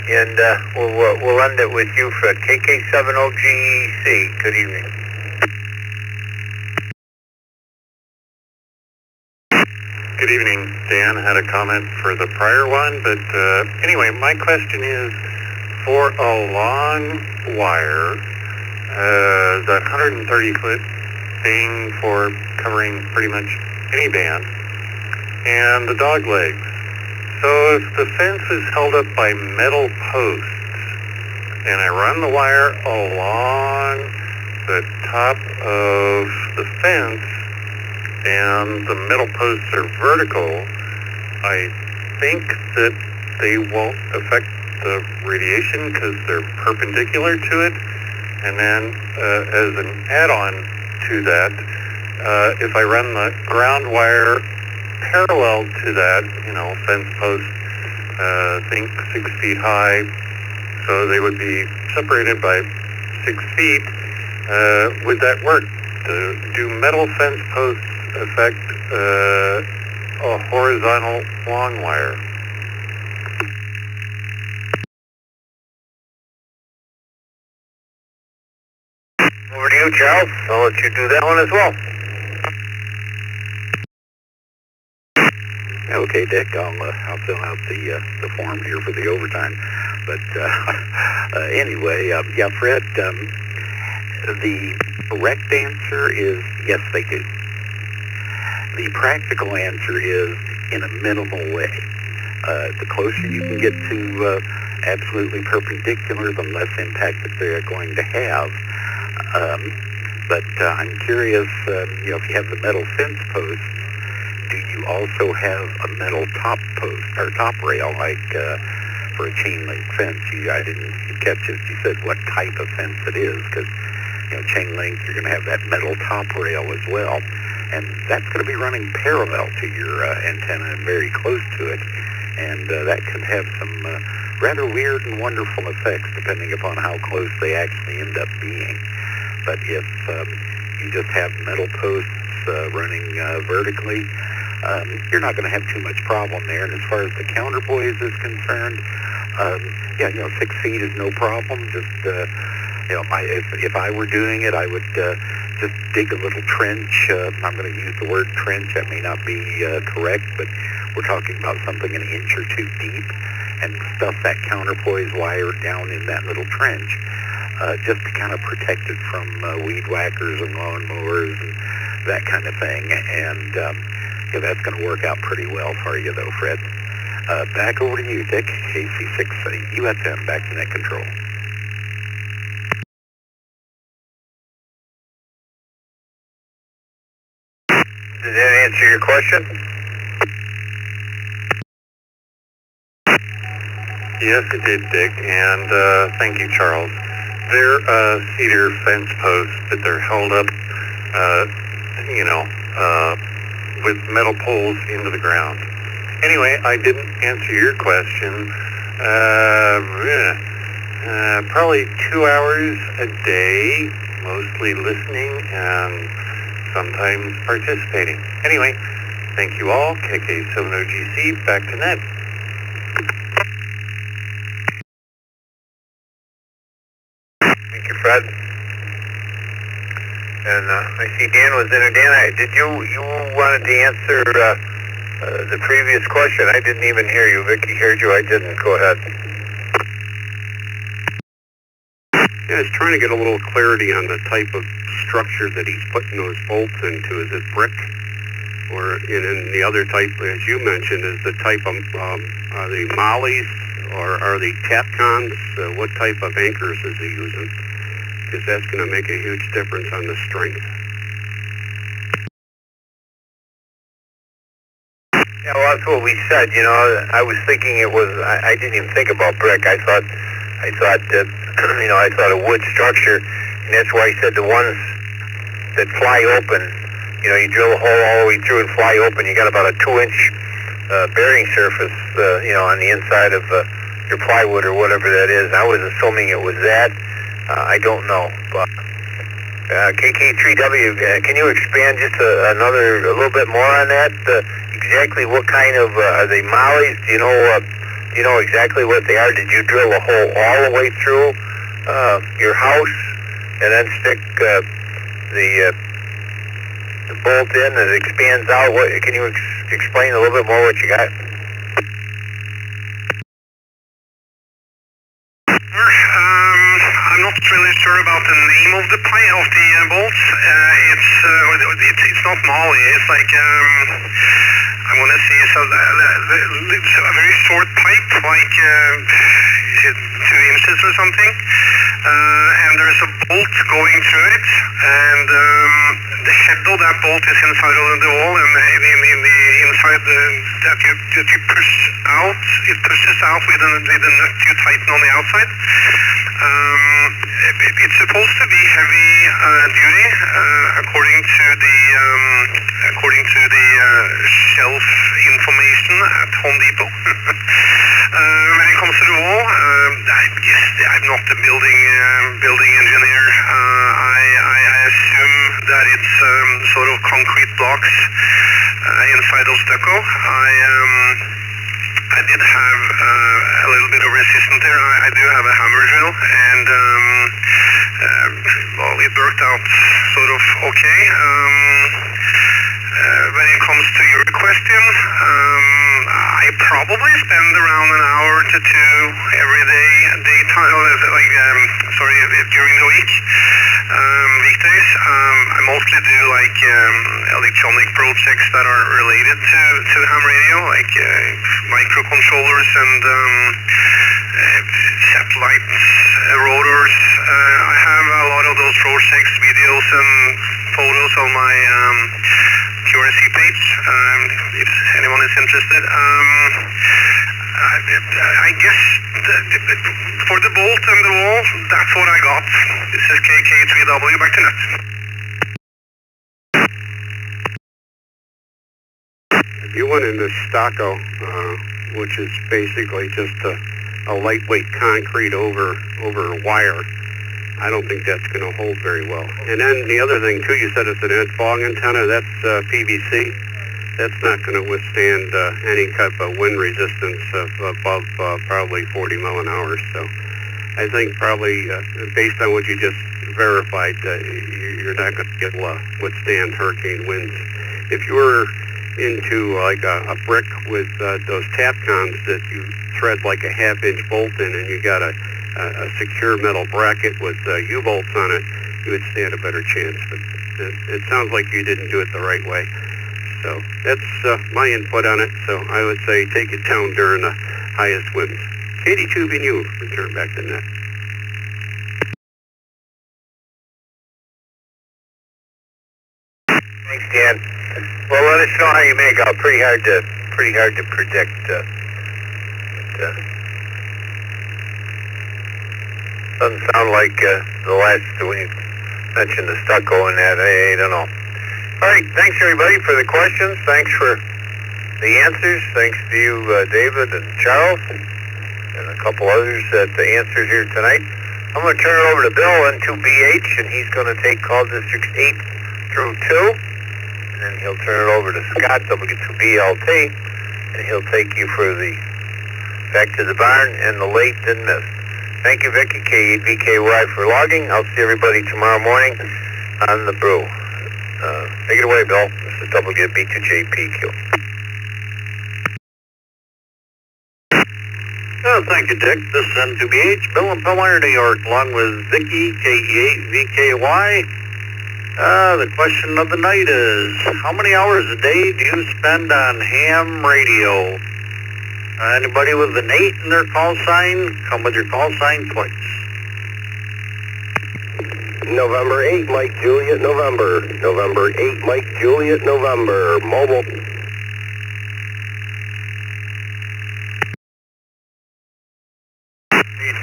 and we'll end it with you, Fred. KK70GEC. Good evening. Good evening, Dan. I had a comment for the prior one, but anyway, my question is, for a long wire, that 130-foot thing for covering pretty much any band, and the dog legs. So if the fence is held up by metal posts, and I run the wire along the top of the fence, and the metal posts are vertical, I think that they won't affect the radiation because they're perpendicular to it. And then as an add-on to that, if I run the ground wire parallel to that, fence post, think 6 feet high, so they would be separated by 6 feet, would that work? Do metal fence posts affect a horizontal long wire? Over to you, Charles. I'll let you do that one as well. Okay, Dick, I'll fill out the form here for the overtime. But anyway, yeah, Fred, the correct answer is yes, they do. The practical answer is in a minimal way. The closer you can get to absolutely perpendicular, the less impact that they're going to have. But I'm curious, if you have the metal fence post, do you also have a metal top post or top rail, like for a chain link fence? I didn't catch it. You said what type of fence it is, because chain link, you're going to have that metal top rail as well, and that's going to be running parallel to your antenna and very close to it, and that could have some rather weird and wonderful effects depending upon how close they actually end up being. But if you just have metal posts running vertically, you're not going to have too much problem there. And as far as the counterpoise is concerned, 6 feet is no problem. Just if I were doing it, I would just dig a little trench. I'm going to use the word trench. That may not be correct, but we're talking about something an inch or two deep, and stuff that counterpoise wire down in that little trench, just to kind of protect it from weed whackers and lawnmowers and that kind of thing. And yeah, that's going to work out pretty well for you, though, Fred. Back over to you, Dick. KC6 USM, back to net control. Did that answer your question? Yes, it did, Dick, and thank you, Charles. They're cedar fence posts, but they're held up, with metal poles into the ground. Anyway, I didn't answer your question. Probably 2 hours a day, mostly listening and sometimes participating. Anyway, thank you all. KK70GC, back to net. Thank you, Fred. And I see Dan was in there. Dan, did you wanted to answer the previous question? I didn't even hear you. Vicky heard you. I didn't. Go ahead. Yeah, I was trying to get a little clarity on the type of structure that he's putting those bolts into. Is it brick? Or in the other type, as you mentioned, is the type of, are they mollies or are they Tapcons? What type of anchors is he using? Because that's going to make a huge difference on the strength. Yeah, well, that's what we said. You know, I was thinking it was. I didn't even think about brick. I thought that I thought a wood structure, and that's why I said the ones that fly open. You know, you drill a hole all the way through and fly open. You got about a 2-inch bearing surface, on the inside of your plywood or whatever that is. I was assuming it was that. I don't know, but KK3W, can you expand just a little bit more on that? Exactly what kind of are they mollies? Do you know exactly what they are? Did you drill a hole all the way through your house and then stick the bolt in and it expands out? What can you explain a little bit more what you got? I'm not really sure about the name of the bolts. It's not molly. It's like I want to say it's a very short pipe, like is it 2 inches or something, and there's a bolt going through it, and the head of that bolt is inside of the wall, and in the inside that you push out, it pushes out with a nut you tighten on the outside. It's supposed to be heavy duty, according to the shelf information at Home Depot. When it comes to the wall, I'm not a building engineer. I assume that it's sort of concrete blocks inside of stucco. I did have a little bit of resistance there. I do have a hammer drill, and it worked out sort of okay. When it comes to your question, I probably spend around an hour to two every day, during the week. Weekdays, I mostly do like electronic projects that are related to ham radio, like microcontrollers and satellite rotors. I have a lot of those projects, videos and photos on my QRC page, if anyone is interested. I guess for the bolt and the wall, that's what I got. This is KK3W, back to net. You went into stucco, which is basically just a lightweight concrete over wire. I don't think that's going to hold very well. And then the other thing too, you said it's an fog antenna. That's PVC. That's not going to withstand any type of wind resistance above probably 40 mile an hour. So I think probably based on what you just verified, you're not going to withstand hurricane winds. If you were into like a brick with those Tapcons that you thread like a half-inch bolt in, and you got a secure metal bracket with U-bolts on it, you would stand a better chance. But it sounds like you didn't do it the right way. So that's my input on it. So I would say take it down during the highest winds. Katie Tube and you return back to net. Thanks, Dan. Well, let us know how you make out. Pretty hard to predict. Doesn't sound like the last when you mentioned the stucco and that. I don't know. All right. Thanks everybody for the questions. Thanks for the answers. Thanks to you, David and Charles, and a couple others that answered here tonight. I'm going to turn it over to Bill in 2BH, and he's going to take call districts 8 through 2. And then he'll turn it over to Scott, W2BLT, and he'll take you for the back to the barn and the late and missed. Thank you, Vicky, K8VKY, for logging. I'll see everybody tomorrow morning on the brew. Take it away, Bill. This is WB2JPQ. Thank you, Dick. This is N2BH, Bill in Pelmire, New York, along with Vicky, K8VKY. The question of the night is, how many hours a day do you spend on ham radio? Anybody with an 8 in their call sign, come with your call sign twice. November 8, Mike Juliet, November. November 8, Mike Juliet, November. Mobile.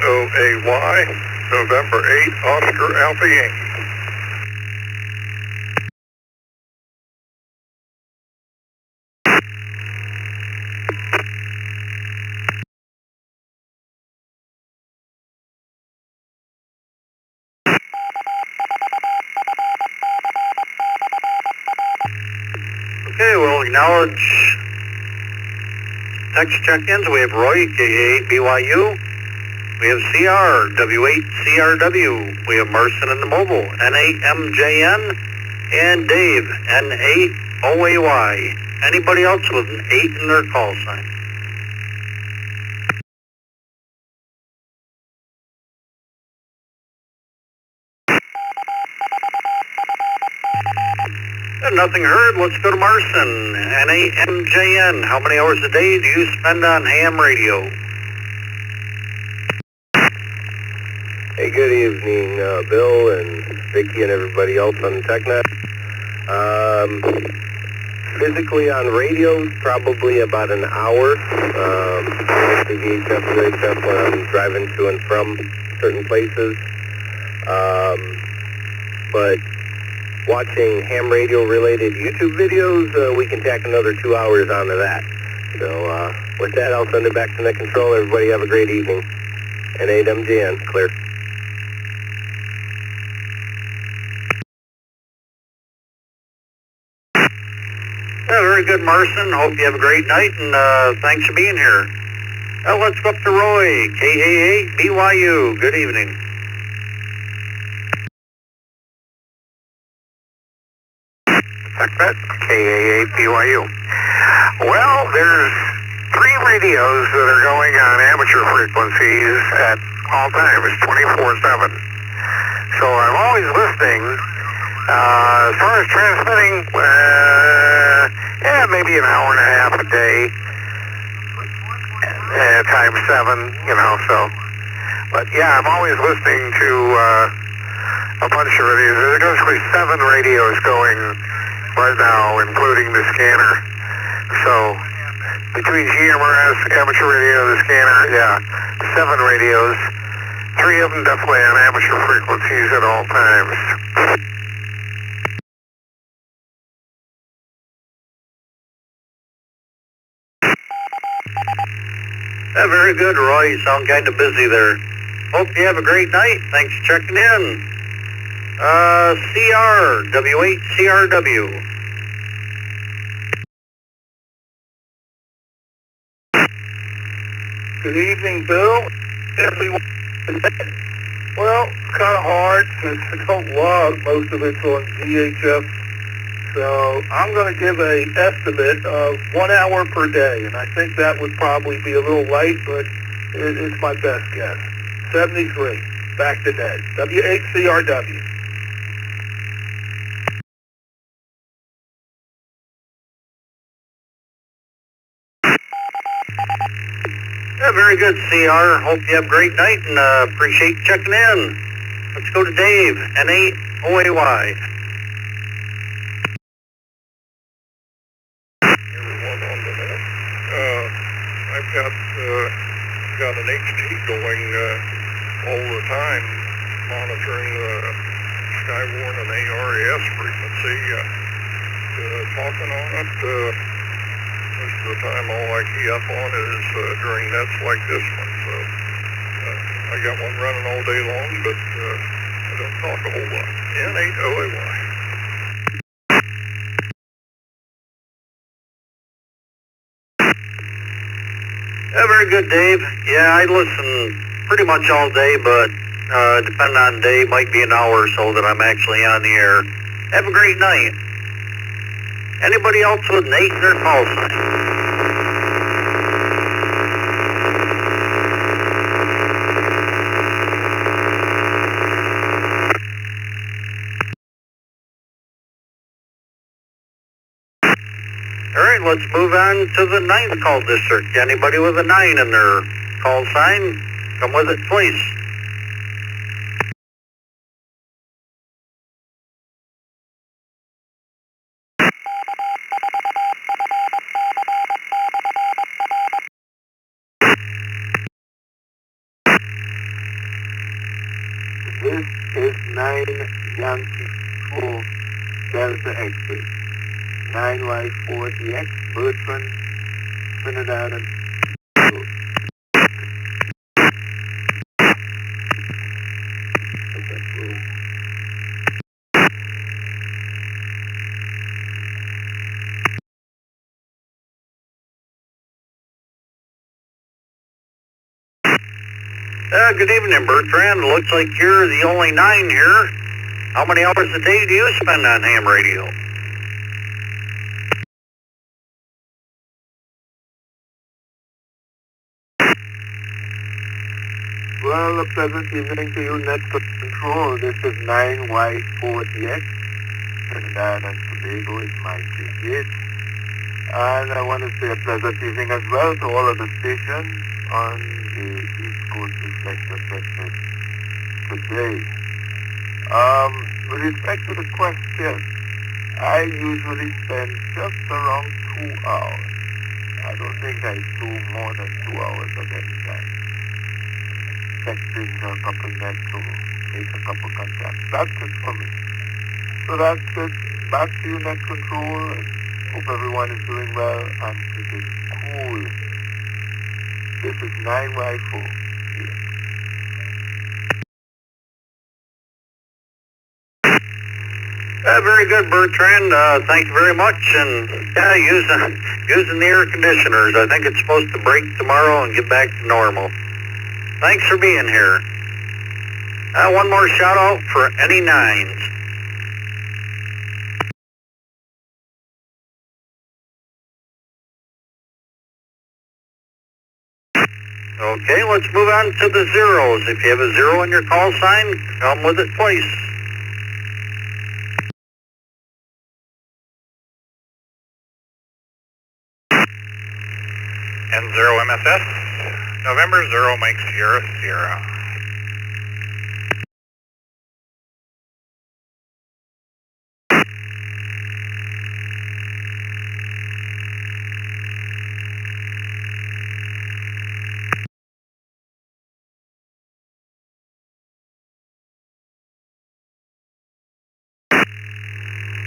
OAY, November 8, Oscar Alpha Yankee. Okay, we'll acknowledge text check-ins. We have Roy, K8BYU. We have CR, W8CRW. We have Marson in the mobile, NAMJN. And Dave, N8OAY. Anybody else with an 8 in their call sign? Nothing heard. Let's go to Marson. NAMJN. How many hours a day do you spend on ham radio? Hey, good evening, Bill and Vicky and everybody else on the TechNet. Physically on radio, probably about an hour. The VHF and UHF when I'm driving to and from certain places. But watching ham radio related YouTube videos, we can tack another 2 hours onto that. So with that, I'll send it back to net control. Everybody have a great evening. And 8MGN, clear. Yeah, very good, Marson. Hope you have a great night, and thanks for being here. Let's go up to Roy, KA8BYU. Good evening. TechNet, KA8BYU. Well, there's 3 radios that are going on amateur frequencies at all times, 24/7. So I'm always listening. As far as transmitting, maybe an hour and a half a day, times 7, so. But yeah, I'm always listening to a bunch of radios. There's actually 7 radios going right now, including the scanner. So between GMRS, amateur radio, the scanner, 7 radios. 3 of them definitely on amateur frequencies at all times. Very good, Roy. You sound kind of busy there. Hope you have a great night. Thanks for checking in. CR, W8CRW. Good evening, Bill. Well, it's kind of hard since I don't log. Most of it's on VHF So I'm going to give a estimate of 1 hour per day, and I think that would probably be a little light, but it's my best guess. 73. Back to Ned. WHCRW. Yeah, very good, CR. Hope you have a great night and appreciate you checking in. Let's go to Dave, N8OAY. Everyone on the net. I've got an HT going all the time, monitoring the Skywarn and ARAS frequency. Talking on it, most of the time all I key up on is during nets like this one. So I got one running all day long, but I don't talk a whole lot. N8OAY. Yeah, very good, Dave. Yeah, I listen pretty much all day, but depending on day, might be an hour or so that I'm actually on the air. Have a great night. Anybody else with an 8 in their call sign? All right, let's move on to the 9th call district. Anybody with a 9 in their call sign, come with it, please. This is 9 Yankee 4 Delta X-ray. 9Y4DX, Bertrand, Trinidad, and Good evening, Bertrand. Looks like you're the only 9 here. How many hours a day do you spend on ham radio? well, a pleasant evening to you, Net Control. This is 9Y4DX, Trinidad and Tobago is my PGH. And I want to say a pleasant evening as well to all of the stations on the East Coast Reflector segment today. With respect to the question, I usually spend just around 2 hours. I don't think I do more than 2 hours of any time. Texting a couple nets to make a couple contacts. That's it for me. So that's it. Back to you, Net Control. And hope everyone is doing well and keeping cool. This is 9Y4. Very good, Bertrand. Thank you very much. And yeah, using the air conditioners. I think it's supposed to break tomorrow and get back to normal. Thanks for being here. One more shout out for any 9s. Okay, let's move on to the 0s. If you have a 0 in your call sign, come with it, please. N0 MSS, November 0 Mike Sierra Sierra.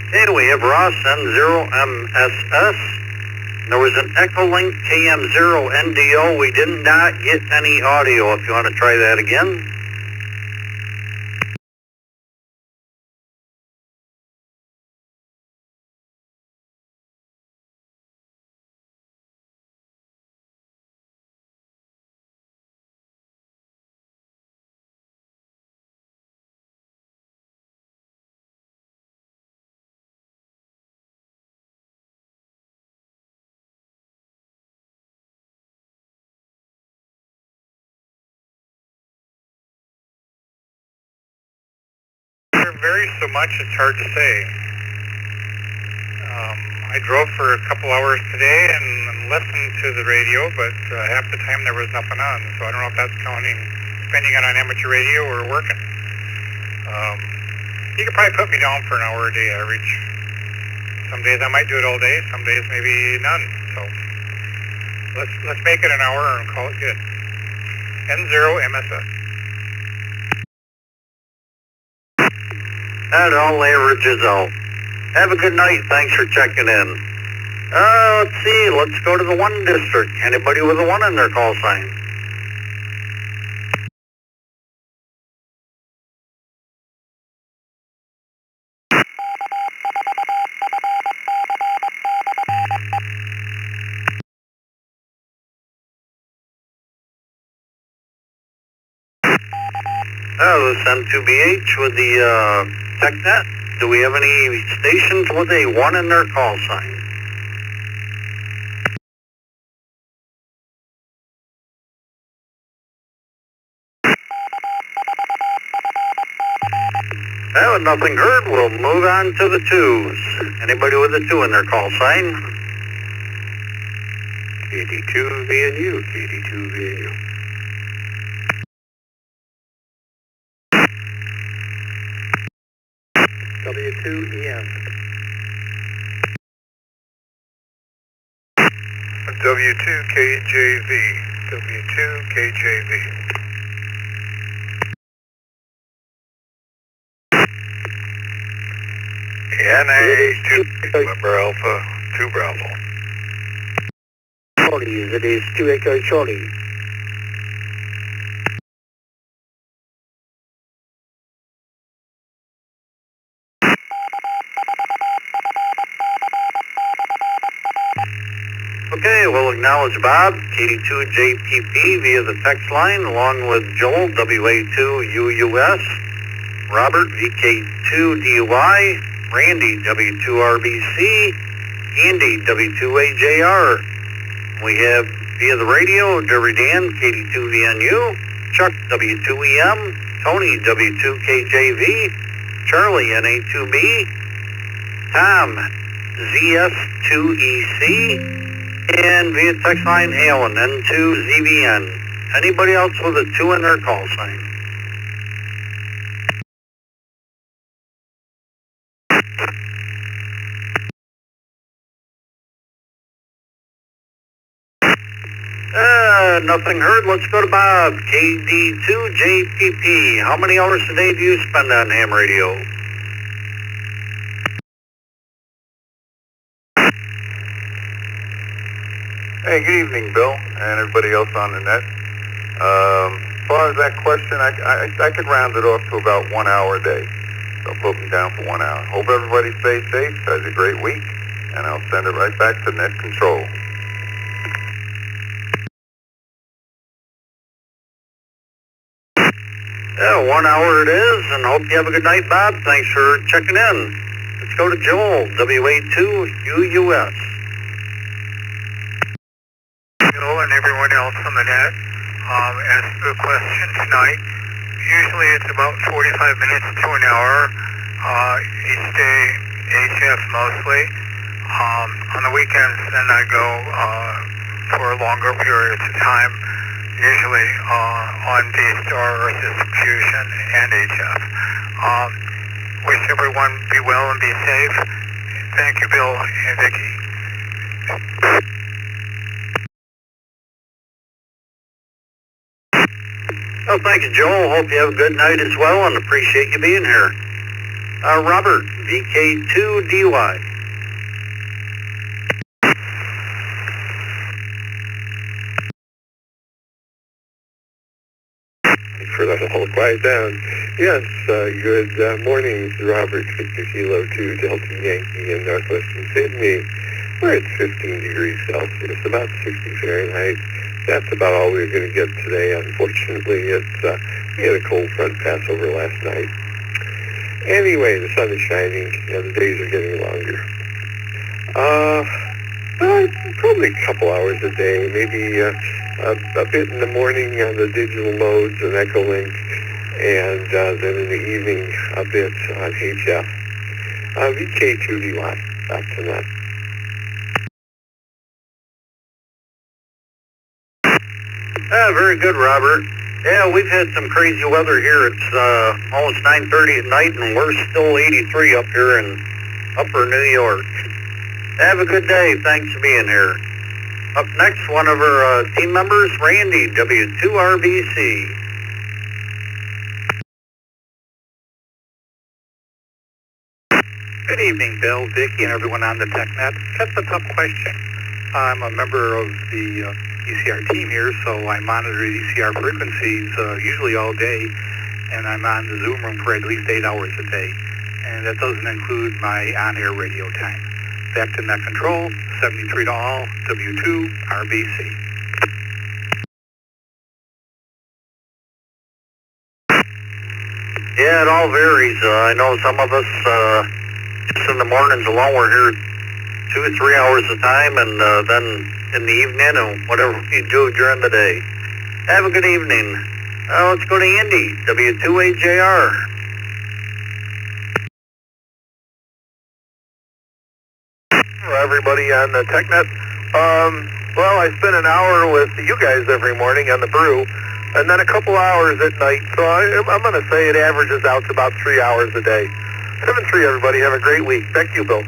Okay, we have Ross N0MSS. There was an Echolink KM0NDO. We did not get any audio. If you want to try that again. varies so much, it's hard to say. I drove for a couple hours today and listened to the radio, but half the time there was nothing on, so I don't know if that's counting, depending on amateur radio or working. You could probably put me down for an hour a day average. Some days I might do it all day, some days maybe none. So let's make it an hour and call it good. N0 MSS. That all averages out. Have a good night. Thanks for checking in. Let's see. Let's go to the 1 district. Anybody with a 1 in their call sign? This is M2BH with the TechNet. Do we have any stations with a 1 in their call sign? Well, nothing heard. We'll move on to the 2s. Anybody with a 2 in their call sign? KD2 VNU, KD2 VNU. W2EM. W2KJV. W2KJV. NA2 November Alpha 2 Bravo. Charlie, it is 2 Echo Charlie. Okay, we'll acknowledge Bob, KD2JPP via the text line, along with Joel, WA2UUS, Robert, VK2DY, Randy, W2RBC, Andy, W2AJR. We have via the radio, Derry Dan, KD2VNU, Chuck, W2EM, Tony, W2KJV, Charlie, NA2B, Tom, ZS2EC, and via text line, Alan, N2ZBN. Anybody else with a 2 in their call sign? Nothing heard. Let's go to Bob, KD2JPP. How many hours a day do you spend on ham radio? Hey, good evening, Bill, and everybody else on the net. As far as that question, I could round it off to about 1 hour a day. So put me down for 1 hour. Hope everybody stays safe, has a great week, and I'll send it right back to Net Control. 1 hour it is, and hope you have a good night, Bob. Thanks for checking in. Let's go to Joel, WA2UUS. Joel and everyone else on the net. As to the question tonight, usually it's about 45 minutes to an hour. Each day, HF mostly. On the weekends, then I go for longer periods of time, usually on D-Star, Earth Fusion, and HF. Wish everyone be well and be safe. Thank you, Bill and Vicki. Well, thank you, Joel. Hope you have a good night as well, and appreciate you being here. Robert, VK2DY. For that whole quiet down. Yes, good morning, Robert, Victor Kilo 2, Delta Yankee in northwestern Sydney. We're at 15 degrees Celsius, about 60 Fahrenheit. That's about all we're going to get today. Unfortunately, we had a cold front pass over last night. Anyway, the sun is shining, and the days are getting longer. Probably a couple hours a day, maybe a bit in the morning on the digital modes and Echolink, and then in the evening a bit on HF. VK2DY, back to that. Very good, Robert. Yeah, we've had some crazy weather here. It's almost 9:30 at night, and we're still 83 up here in upper New York. Have a good day. Thanks for being here. Up next, one of our team members, Randy, W2RBC. Good evening, Bill, Vicki, and everyone on the TechNet. Just a tough question. I'm a member of the ECR team here, so I monitor the ECR frequencies usually all day, and I'm on the Zoom room for at least 8 hours a day. And that doesn't include my on-air radio time. Back to Net Control, 73 to all, W2 RBC. Yeah, it all varies. I know some of us, just in the mornings alone, we're here 2 or 3 hours a time, and then in the evening and whatever you do during the day. Have a good evening. Let's go to Andy, W2AJR. Hello, everybody on the TechNet. Well, I spend an hour with you guys every morning on the brew, and then a couple hours at night, so I'm going to say it averages out to about 3 hours a day. 7-3, everybody. Have a great week. Thank you, Bill.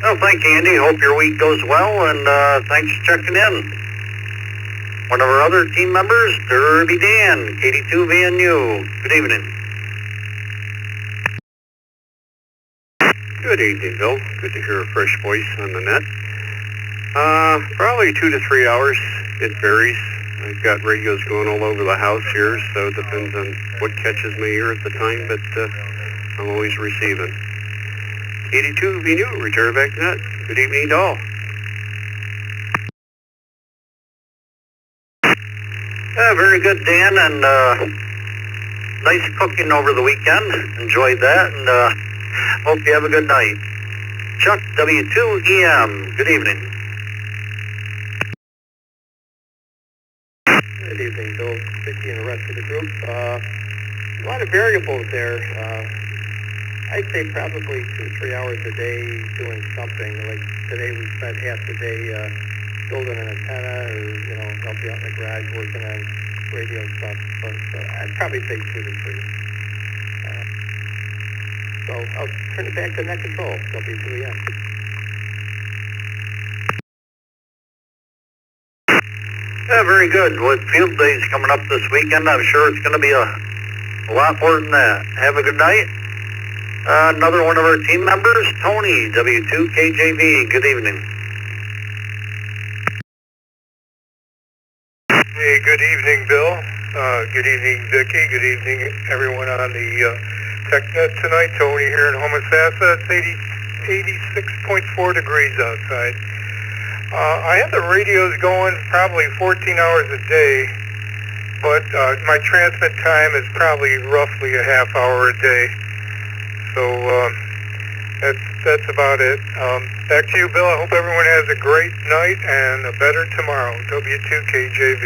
Well, thank you, Andy. Hope your week goes well, and thanks for checking in. One of our other team members, Derby Dan, KD2VNU. Good evening. Good evening, Bill. Good to hear a fresh voice on the net. Probably 2 to 3 hours. It varies. I've got radios going all over the house here, so it depends on what catches my ear at the time, but I'm always receiving. 82 VNU, return back to net. Good evening to all. Very good, Dan, and nice cooking over the weekend. Enjoyed that, and hope you have a good night. Chuck, W2EM, good evening. Good evening, Bill, Vicki, and the rest of the group. A lot of variables there. I'd say probably 2 or 3 hours a day doing something. Like today we spent half the day building an antenna or, help you out in the garage working on radio stuff. But I'd probably say 2 to 3. So I'll turn it back to Net Control, W2EM. Yeah, very good. With field days coming up this weekend, I'm sure it's going to be a lot more than that. Have a good night. Another one of our team members, Tony, W2KJV. Good evening. Hey, good evening, Bill. Good evening, Vicki. Good evening, everyone on the TechNet tonight. Tony here in Homosassa. It's 86.4 degrees outside. I have the radios going probably 14 hours a day, but my transmit time is probably roughly a half hour a day. So that's about it. Back to you, Bill. I hope everyone has a great night and a better tomorrow. W2KJV.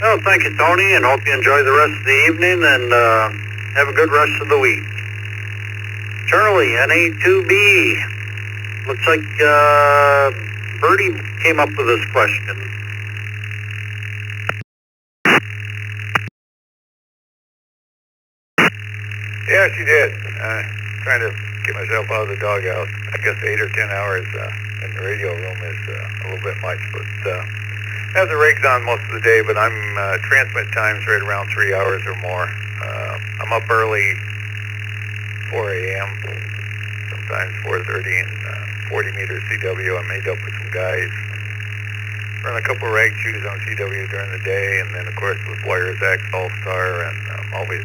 Well, thank you, Tony, and hope you enjoy the rest of the evening and have a good rest of the week. Charlie, NA2B. Looks like Bertie came up with this question. Yeah, she did. Trying to get myself out of the doghouse. I guess 8 or 10 hours in the radio room is a little bit much, but have the rigs on most of the day, but I'm transmit times right around 3 hours or more. I'm up early, 4 a.m., sometimes 4:30 and 40 meter CW. I made up with some guys. Run a couple of rag shoes on CW during the day, and then of course with Wires X, All-Star, and I'm always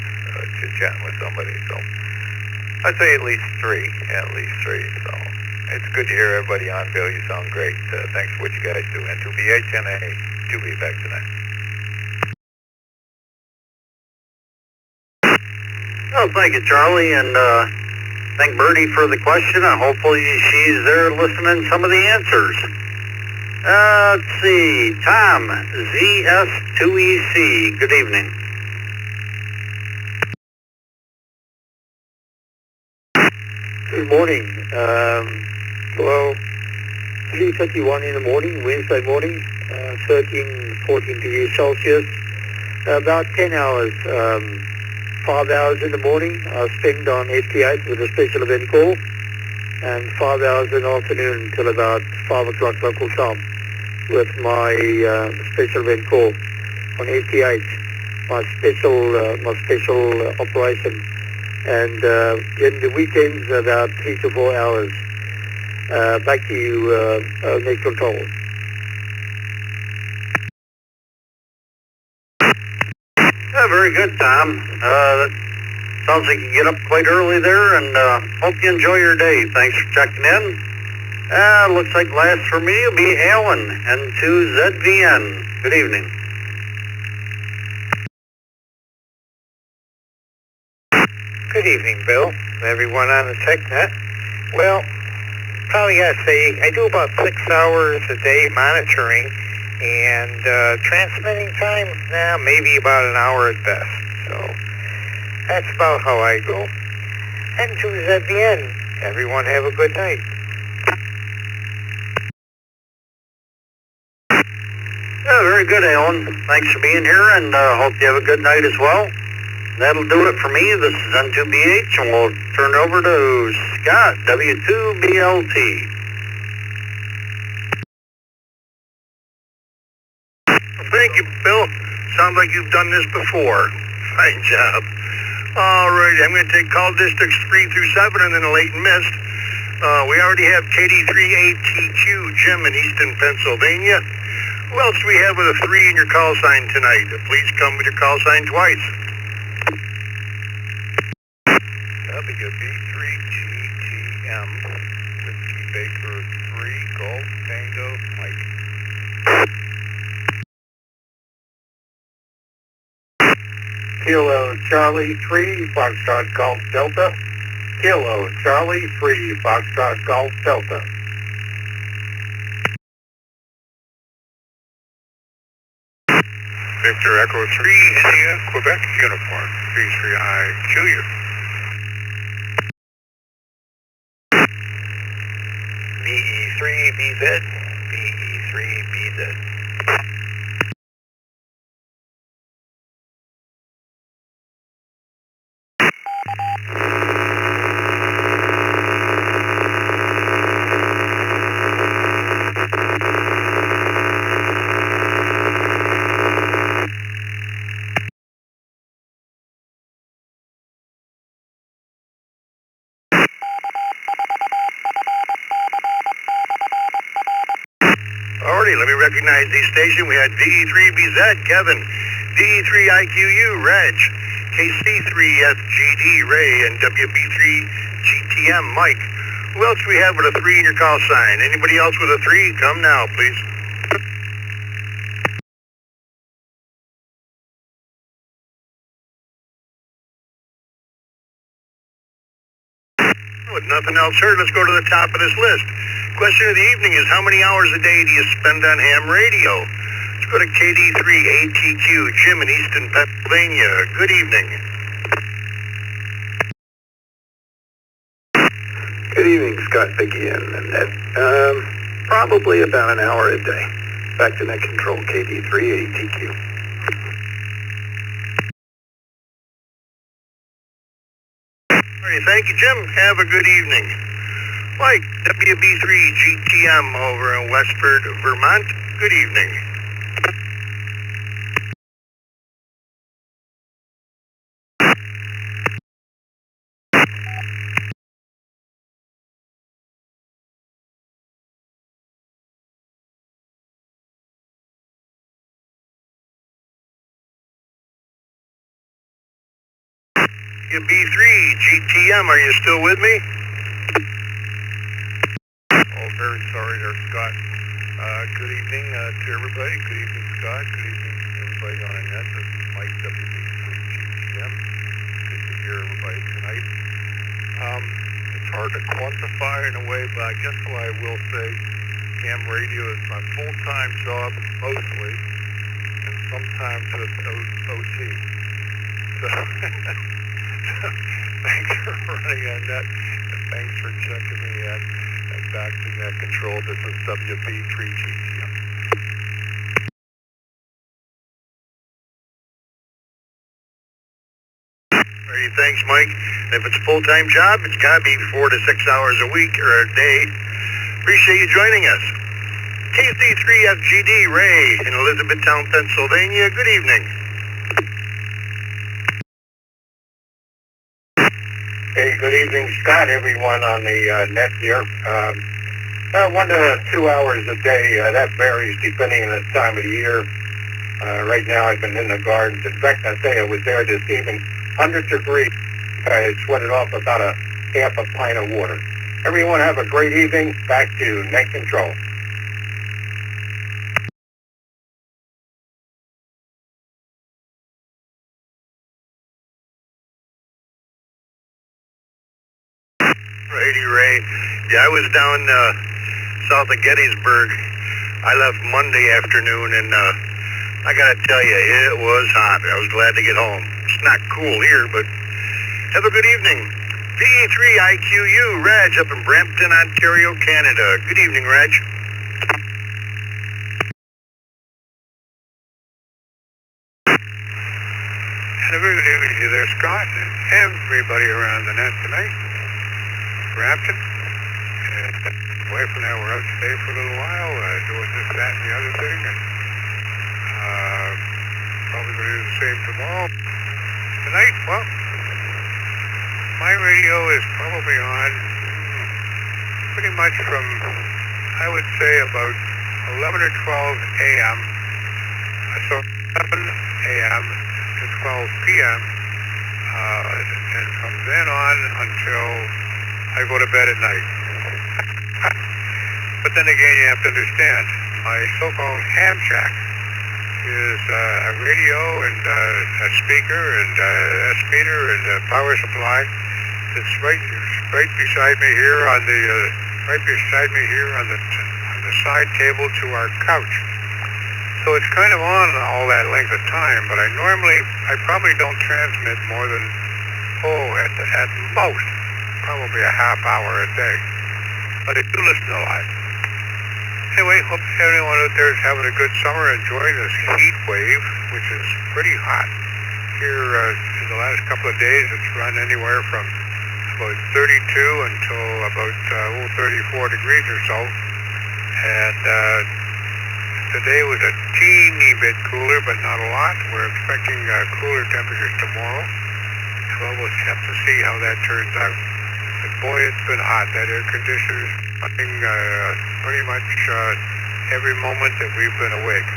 chit-chatting with somebody. So I'd say at least 3. So it's good to hear everybody on, Bill. You sound great. Thanks for what you guys do. And to BHNA, to be back tonight. Oh, thank you, Charlie, and thank Birdie for the question, and hopefully she's there listening to some of the answers. Let's see, Tom, ZS2EC, good evening. Good morning. Well, 3:31 in the morning, Wednesday morning, 13, 14 degrees Celsius. About 10 hours, 5 hours in the morning I spend on FT8 with a special event call, and 5 hours in the afternoon until about 5 o'clock local time with my special event call on FT8, my special operation. And in the weekends, about 3 to 4 hours. Back to you, Net Control. Yeah, very good, Tom. That sounds like you get up quite early there, and hope you enjoy your day. Thanks for checking in. Looks like last for me will be Alan, N2ZVN. Good evening. Good evening, Bill, and everyone on the TechNet. Well, probably gotta say, I do about 6 hours a day monitoring, and transmitting time, maybe about an hour at best. So that's about how I go. And to ZBN, everyone have a good night. Yeah, very good, Alan. Thanks for being here, and hope you have a good night as well. That'll do it for me. This is N2BH, and we'll turn it over to Scott, W2BLT. Thank you, Bill. Sounds like you've done this before. Fine job. All right, I'm going to take call districts 3 through 7 and then a late and missed. We already have KD3ATQ, Jim in Easton, Pennsylvania. Who else do we have with a 3 in your call sign tonight? Please come with your call sign twice. WB3GTM, Whiskey Baker 3, Golf Tango, Mike. Kilo Charlie 3, Foxtrot Golf Delta. Kilo Charlie 3, Foxtrot Golf Delta. Victor Echo 3, India, Quebec, Uniform, 33I, Junior. BE3BZ, BE3BZ. Alrighty, let me recognize the station. We had DE3BZ, Kevin, DE3IQU, Reg, KC3SGD, Ray, and WB3GTM, Mike. Who else do we have with a 3 in your call sign? Anybody else with a 3? Come now, please. With nothing else heard, let's go to the top of this list. Question of the evening is, how many hours a day do you spend on ham radio? Let's go to KD3ATQ, Jim in Easton, Pennsylvania. Good evening. Good evening, Scott again. And that, probably about an hour a day. Back to Net Control, KD3ATQ. All right, thank you, Jim. Have a good evening. Mike, WB3GTM over in Westford, Vermont. Good evening. B3GTM, are you still with me? Oh, very sorry there, Scott. Good evening to everybody. Good evening, Scott. Good evening, everybody on the net. This is Mike, WB3GTM. Good to hear everybody tonight. hard to quantify in a way, but I guess what I will say, ham radio is my full-time job mostly, and sometimes it's OT. So, thanks for running on that, and thanks for checking me in. And back to net control, this is WB3GTM. Hey, thanks, Mike. If it's a full-time job, it's got to be 4 to 6 hours a week or a day. Appreciate you joining us. KC3FGD, Ray in Elizabethtown, Pennsylvania. Good evening. Hey, good evening, Scott, everyone on the net here. 1 to 2 hours a day, that varies depending on the time of the year. Right now I've been in the gardens. In fact, I say I was there this evening, 100 degrees. I sweated off about a half a pint of water. Everyone have a great evening. Back to net control. Righty, Ray. Yeah, I was down south of Gettysburg. I left Monday afternoon, and I gotta tell you, it was hot. I was glad to get home. It's not cool here, but have a good evening. PE3IQU, Reg up in Brampton, Ontario, Canada. Good evening, Reg. And a very good evening to you there, Scott, and everybody around the net tonight. Brampton. And wife and I were out today for a little while, doing this, that, and the other thing, and probably going to do the same tomorrow. Tonight, well, my radio is probably on pretty much from, I would say, about 11 or 12 a.m. So 11 a.m. to 12 p.m. And from then on until I go to bed at night. But then again, you have to understand, my so-called ham shack is a radio and a speaker and a speeder and a power supply. It's right beside me here on the side table to our couch. So it's kind of on all that length of time, but I probably don't transmit more than at most probably a half hour a day. But I do listen a lot. Anyway, hope everyone out there is having a good summer, enjoying this heat wave, which is pretty hot. Here in the last couple of days, it's run anywhere from about 32 until about 34 degrees or so. And today was a teeny bit cooler, but not a lot. We're expecting cooler temperatures tomorrow. So we'll have to see how that turns out. But boy, it's been hot. That air conditioner's running pretty much every moment that we've been awake.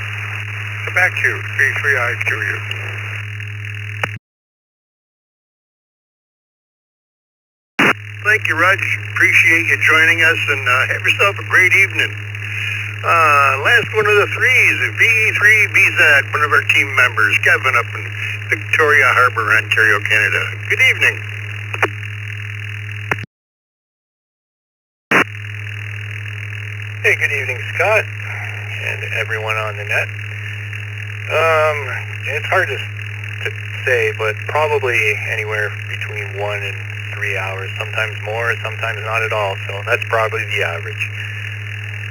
So back to you, P3IQU. Thank you, Reg. Appreciate you joining us, and have yourself a great evening. Last one of the threes, VE3BZ, one of our team members, Kevin up in Victoria Harbor, Ontario, Canada. Good evening. Hey, good evening, Scott, and everyone on the net. It's hard to say, but probably anywhere between 1 and 3 hours, sometimes more, sometimes not at all, so that's probably the average.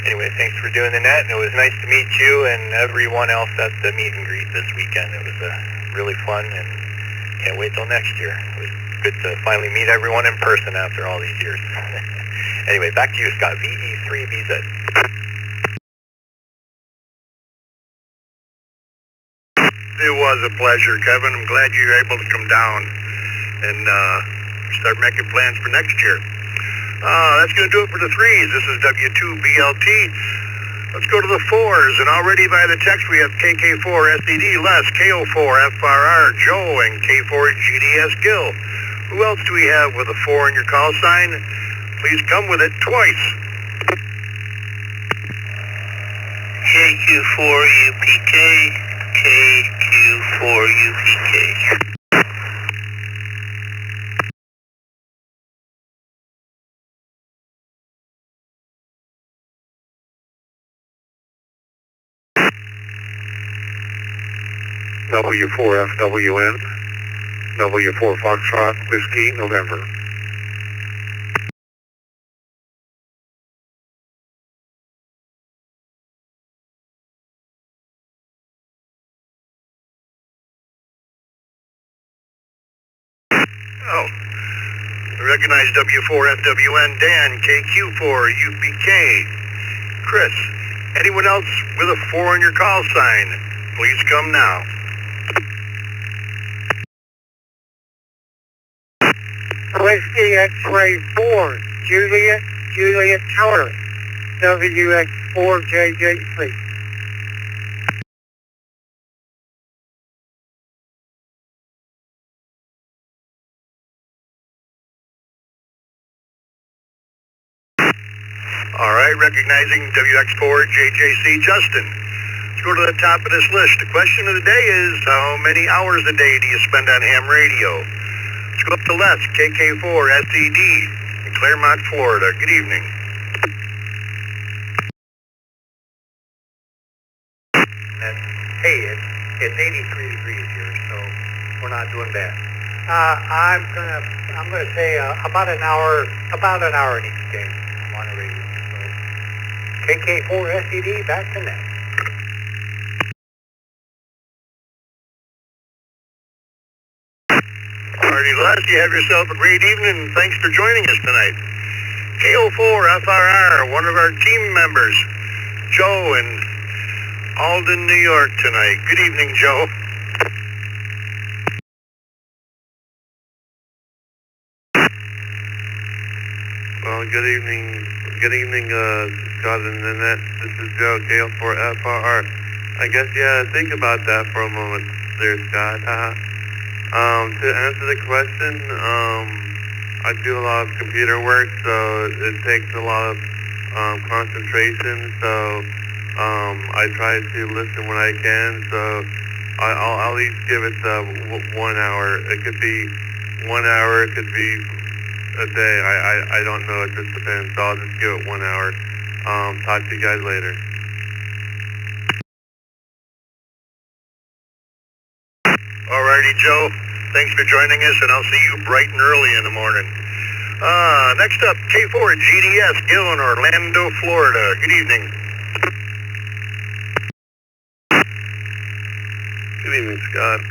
Anyway, thanks for doing the net, and it was nice to meet you and everyone else at the meet and greet this weekend. It was really fun, and can't wait till next year. It was good to finally meet everyone in person after all these years. Anyway, back to you, Scott, VE3BZ. It was a pleasure, Kevin. I'm glad you were able to come down and start making plans for next year. That's going to do it for the threes. This is W2BLT. Let's go to the fours, and already by the text we have KK4 SED, Les, KO4 FRR, Joe, and K4 GDS Gil. Who else do we have with a 4 in your call sign? Please come with it twice. KQ4UPK, KQ4UPK. W4FWN, W4 Foxtrot, Whiskey, November. Oh, recognize W4FWN, Dan, KQ4, UPK. Chris, anyone else with a 4 on your call sign, please come now. Whiskey X-Ray 4, Juliet Tower, WX4JJC. All right, recognizing WX4JJC, Justin. Let's go to the top of this list. The question of the day is, how many hours a day do you spend on ham radio? Let's go up to Les, KK4SED in Claremont, Florida. Good evening. Hey, it's 83 degrees here, so we're not doing bad. I'm gonna say about an hour in each day. I'm on the radio. So KK4SED, back to net. Alrighty, Les, you have yourself a great evening, and thanks for joining us tonight. KO4FRR, one of our team members, Joe in Alden, New York tonight. Good evening, Joe. Well, good evening, Scott and Nanette. This is Joe, KO4FRR. I guess you had to think about that for a moment there, Scott. To answer the question, I do a lot of computer work, so it takes a lot of concentration, so I try to listen when I can, so I'll at least give it 1 hour. It could be 1 hour, it could be a day. I don't know, it just depends, so I'll just give it 1 hour. Talk to you guys later. Alrighty, Joe. Thanks for joining us, and I'll see you bright and early in the morning. Next up, K4GDS, Gil in Orlando, Florida. Good evening. Good evening, Scott.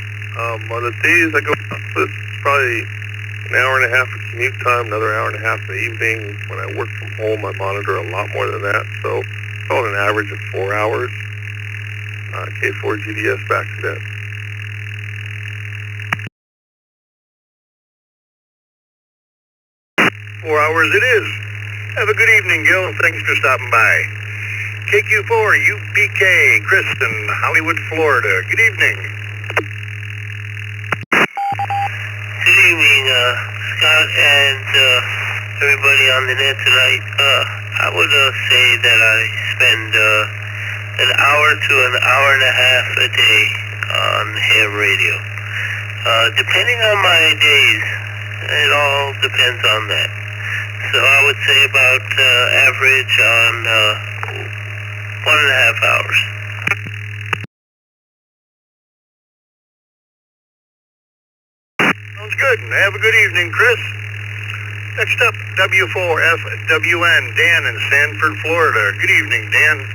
On the days I go to office, it's probably an hour and a half of commute time, another hour and a half in the evening. When I work from home, I monitor a lot more than that, so call it an average of 4 hours. K4GDS, back to that. 4 hours it is. Have a good evening, Gil. Thanks for stopping by. KQ4, UPK, Chris in Hollywood, Florida. Good evening. Good evening, Scott and everybody on the net tonight. I would say that I spend an hour to an hour and a half a day on ham radio. Depending on my days, it all depends on that. So I would say about average on 1.5 hours. Sounds good. Have a good evening, Chris. Next up, W4FWN, Dan in Sanford, Florida. Good evening, Dan.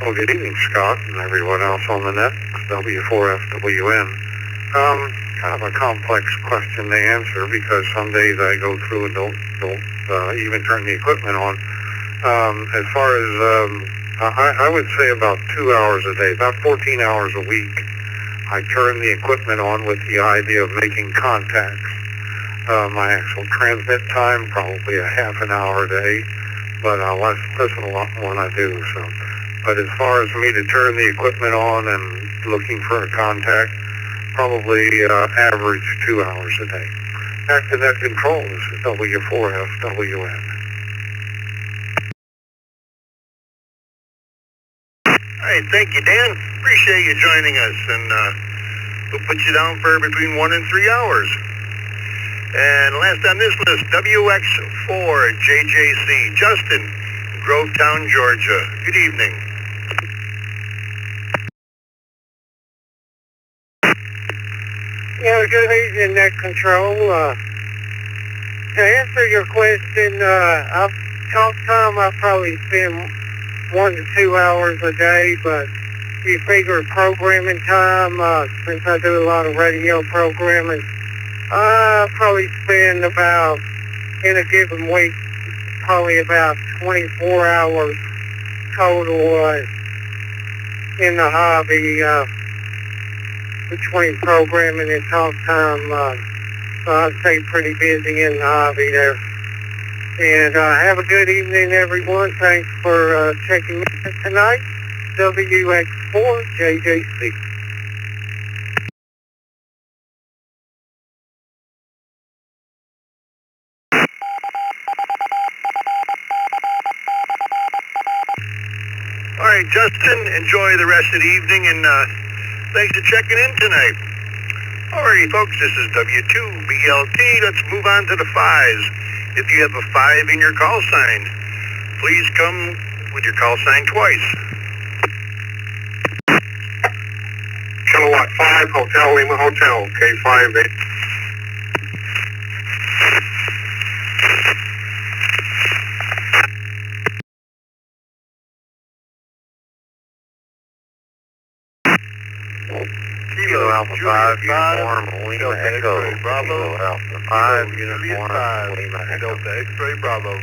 Oh, good evening, Scott, and everyone else on the net. W4FWN. Kind of a complex question to answer because some days I go through and don't even turn the equipment on. As far as I would say about 2 hours a day, about 14 hours a week. I turn the equipment on with the idea of making contacts. My actual transmit time, probably a half an hour a day, but I listen a lot more than I do. So, but as far as me to turn the equipment on and looking for a contact, probably average 2 hours a day. Back to net controls, W4FWN. All right, thank you, Dan. Appreciate you joining us, and we'll put you down for between 1 and 3 hours. And last on this list, WX4JJC, Justin, Grovetown, Georgia. Good evening. Yeah, good evening, Net Control. To answer your question, I've talk time I probably spend 1 to 2 hours a day, but you figure programming time, since I do a lot of radio programming, I probably spend about, in a given week, probably about 24 hours total in the hobby between programming and talk time. So I'd stay pretty busy in the hobby there. And have a good evening, everyone. Thanks for checking in tonight. WX4JJC. All right, Justin, enjoy the rest of the evening, and thanks for checking in tonight. Alrighty, folks, this is W2BLT. Let's move on to the 5s. If you have a 5 in your call sign, please come with your call sign twice. Kilowatt 5, Hotel Lima Hotel, K58. Kilo Alpha 5, Uniform, Lima Echo, Bravo, Alpha 5, Uniform, Lima Echo, Delta X-Ray, Bravo.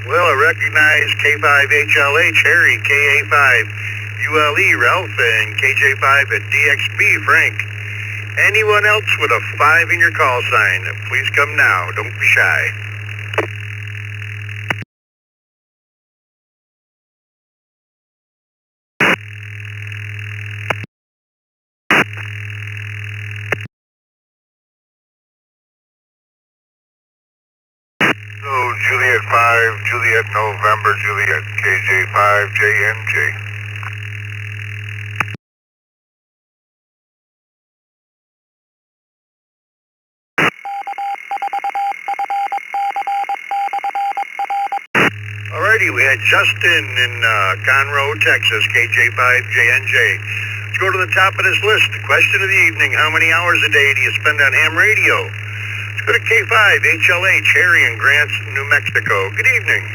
Well, I recognize K5HLH, Harry, KA5, ULE, Ralph, and KJ5 at DXB, Frank. Anyone else with a 5 in your call sign, please come now. Don't be shy. So, Juliet 5, Juliet November, Juliet KJ5, JNJ. Alrighty, we had Justin in Conroe, Texas, KJ5JNJ. Let's go to the top of this list. Question of the evening, how many hours a day do you spend on ham radio? Let's go to K5HLH, Harry in Grants, New Mexico. Good evening.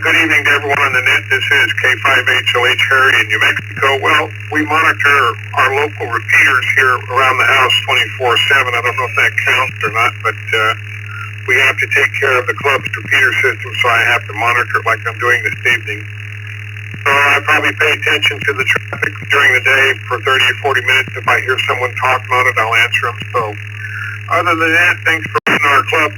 Good evening to everyone on the net. This is K5HLH Harry in New Mexico. Well, we monitor our local repeaters here around the house 24/7. I don't know if that counts or not, but we have to take care of the club's repeater system, so I have to monitor it like I'm doing this evening. So I probably pay attention to the traffic during the day for 30 or 40 minutes. If I hear someone talking on it, I'll answer them. So other than that, thanks for being our club.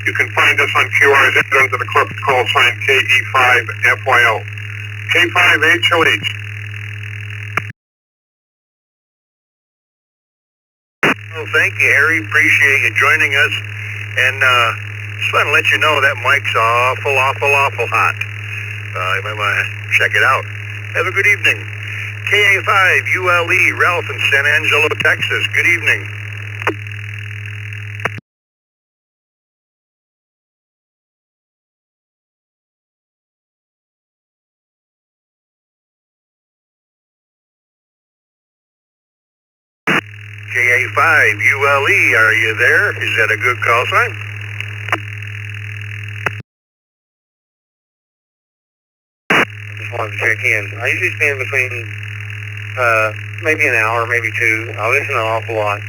You can find us on QRZ under the club's call sign KE5FYL. K5HLH. Well, thank you, Harry. Appreciate you joining us. And just want to let you know that mic's awful hot. You might want to check it out. Have a good evening. KA5, ULE, Ralph in San Angelo, Texas. Good evening. KA5, ULE, are you there? Is that a good call sign? Just wanted to check in. I usually spend between maybe an hour, maybe 2. I listen an awful lot.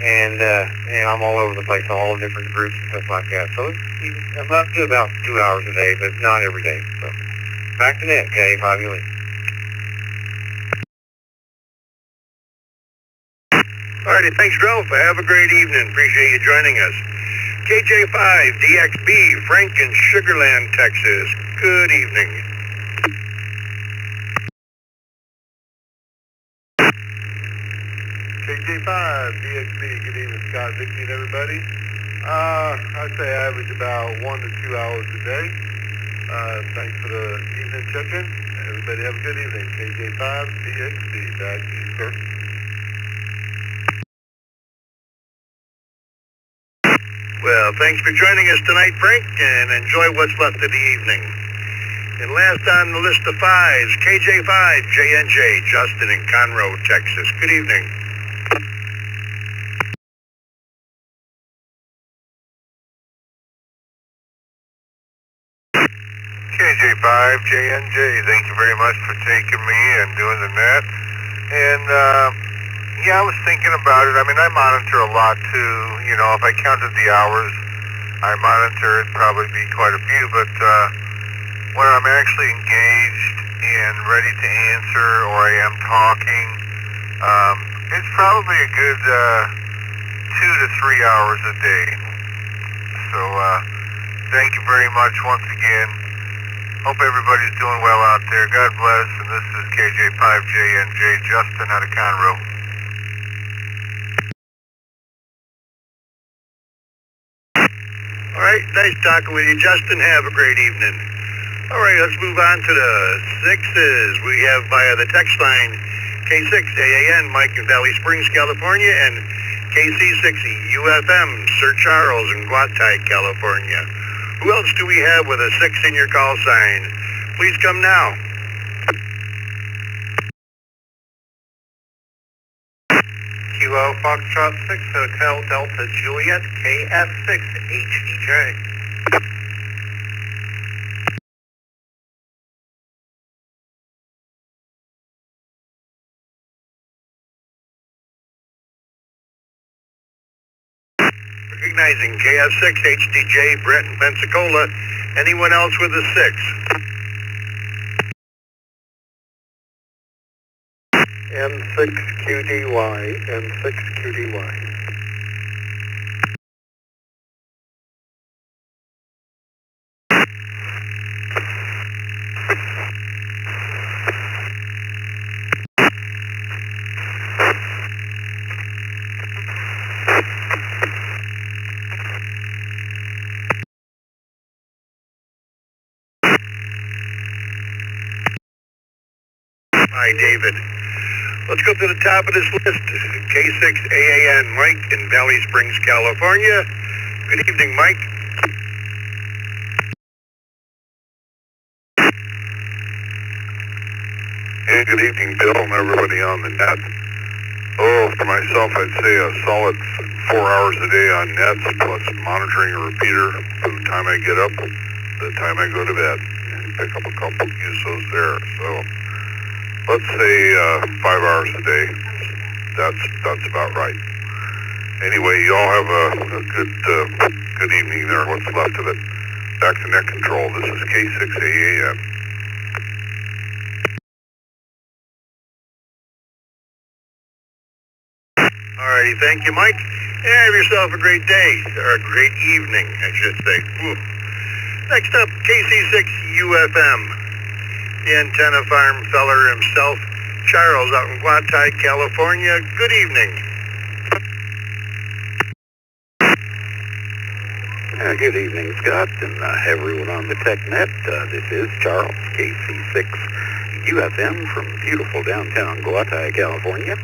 And I'm all over the place, all different groups and stuff like that. So I'm up to about 2 hours a day, but not every day. So back to net, KA5 ULE. Alrighty, thanks, Ralph. Have a great evening. Appreciate you joining us. KJ5 DXB, Frank in Sugarland, Texas. Good evening. KJ5 DXB, good evening, Scott, Vicky, and everybody. I'd say I average about 1 to 2 hours a day. Thanks for the evening check-in. Everybody have a good evening. KJ5 DXB, back to you, sir. Well, thanks for joining us tonight, Frank, and enjoy what's left of the evening. And last on the list of fives, KJ5 JNJ, Justin in Conroe, Texas. Good evening. KJ5 JNJ, thank you very much for taking me and doing the net. And yeah, I was thinking about it. I mean, I monitor a lot too. You know, if I counted the hours I monitor, it'd probably be quite a few. But when I'm actually engaged and ready to answer, or I am talking, it's probably a good 2 to 3 hours a day. So thank you very much once again. Hope everybody's doing well out there. God bless. And this is KJ5JNJ, Justin out of Conroe. All right, nice talking with you, Justin. Have a great evening. All right, let's move on to the sixes. We have via the text line K6AAN, Mike in Valley Springs, California, and KC6UFM, Sir Charles in Guatai, California. Who else do we have with a 6 in your call sign? Please come now. Kilo Foxtrot 6 Hotel Delta Juliet KF6 HDJ. Recognizing KF6 HDJ, Brett in Pensacola. Anyone else with a 6? N6QDY, N6QDY. Hi, David. Let's go to the top of this list. K6AAN, Mike in Valley Springs, California. Good evening, Mike. Hey, good evening, Bill, and everybody on the net. Oh, for myself, I'd say a solid 4 hours a day on nets, plus monitoring a repeater from the time I get up to the time I go to bed, and pick up a couple QSOs there. So let's say 5 hours a day. That's about right. Anyway, y'all have a good evening there. What's left of it? Back to net control. This is K6AAN. Alrighty, thank you, Mike. And have yourself a great day, or a great evening, I should say. Whew. Next up, KC6UFM. The antenna farm feller himself, Charles out in Guatai, California. Good evening. Good evening, Scott, and everyone on the TechNet. This is Charles, KC6UFM from beautiful downtown Guatai, California.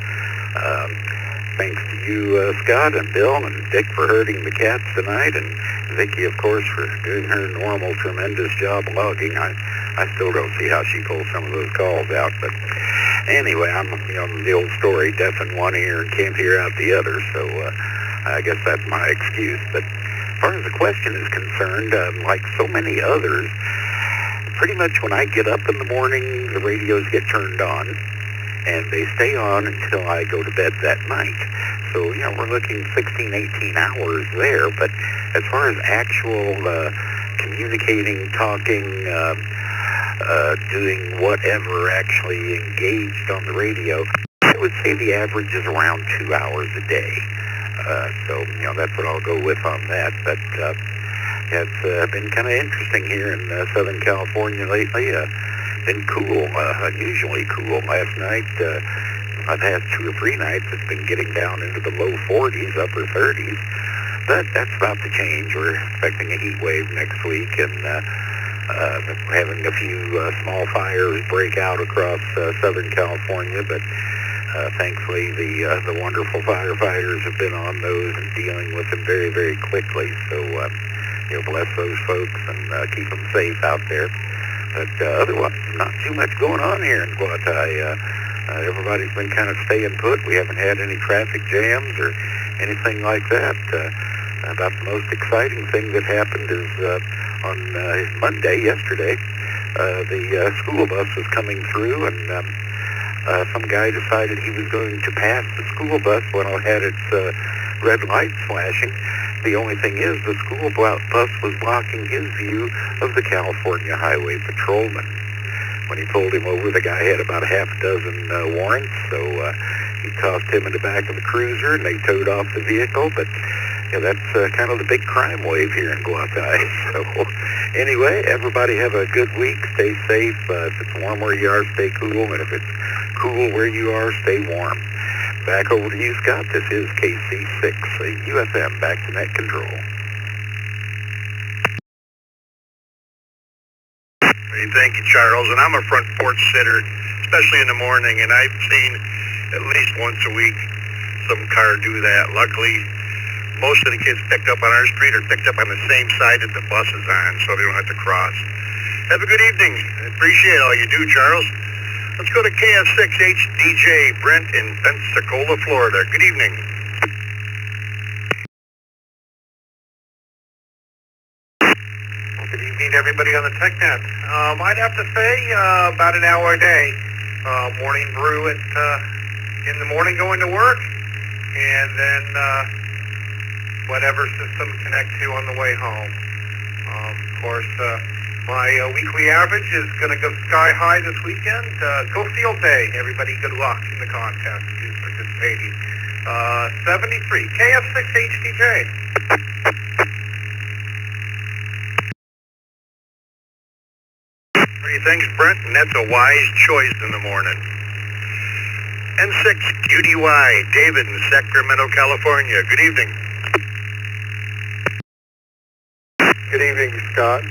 Thanks to you, Scott, and Bill, and Dick for herding the cats tonight, and Vicky, of course, for doing her normal, tremendous job logging. I still don't see how she pulls some of those calls out, but anyway, I'm the old story, deaf in one ear and can't hear out the other, so I guess that's my excuse. But as far as the question is concerned, like so many others, pretty much when I get up in the morning, the radios get turned on, and they stay on until I go to bed that night. So, we're looking 16, 18 hours there, but as far as actual communicating, talking, doing whatever, actually engaged on the radio, I would say the average is around 2 hours a day. So, that's what I'll go with on that. But it's been kind of interesting here in Southern California lately. Been cool, unusually cool. Last night, I've had 2 or 3 nights, it's been getting down into the low 40s, upper 30s. But that's about to change. We're expecting a heat wave next week, and having a few small fires break out across Southern California. But thankfully, the wonderful firefighters have been on those and dealing with them very, very quickly. So, bless those folks and keep them safe out there. But otherwise, not too much going on here in Guatai. Everybody's been kind of staying put. We haven't had any traffic jams or anything like that. About the most exciting thing that happened is on Monday, yesterday, the school bus was coming through, and some guy decided he was going to pass the school bus when it had its red lights flashing. The only thing is, the school bus was blocking his view of the California Highway Patrolman. When he pulled him over, the guy had about a half dozen warrants, so he tossed him in the back of the cruiser, and they towed off the vehicle. But that's kind of the big crime wave here in Guatai. So anyway, everybody have a good week. Stay safe. If it's warm where you are, stay cool. And if it's cool where you are, stay warm. Back over to you, Scott. This is KC6, UFM, back to net control. Hey, thank you, Charles. And I'm a front porch sitter, especially in the morning, and I've seen at least once a week some car do that. Luckily, most of the kids picked up on our street are picked up on the same side that the bus is on, so they don't have to cross. Have a good evening. I appreciate all you do, Charles. Let's go to KF6HDJ, Brent in Pensacola, Florida. Good evening. Well, good evening, everybody on the TechNet. I'd have to say about an hour a day. Morning brew in the morning going to work, and then whatever system connect to on the way home. Of course, my weekly average is going to go sky high this weekend. Go Field Day. Everybody, good luck in the contest who's participating. 73, KF6HDJ. Thanks, Brent, and that's a wise choice in the morning. N6 QDY, David in Sacramento, California. Good evening. Good evening, Scott,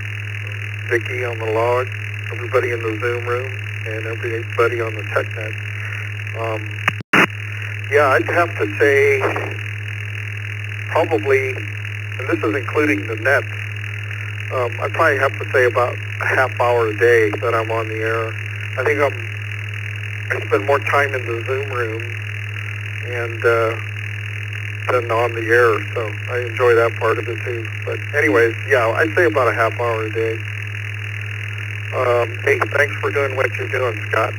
Vicky on the log, everybody in the Zoom room, and everybody on the TechNet. Yeah, I'd have to say probably, and this is including the nets, I'd probably have to say about a half hour a day that I'm on the air. I think I spend more time in the Zoom room and than on the air, so I enjoy that part of it too. But anyways, yeah, I'd say about a half hour a day. Hey, thanks for doing what you're doing, Scott.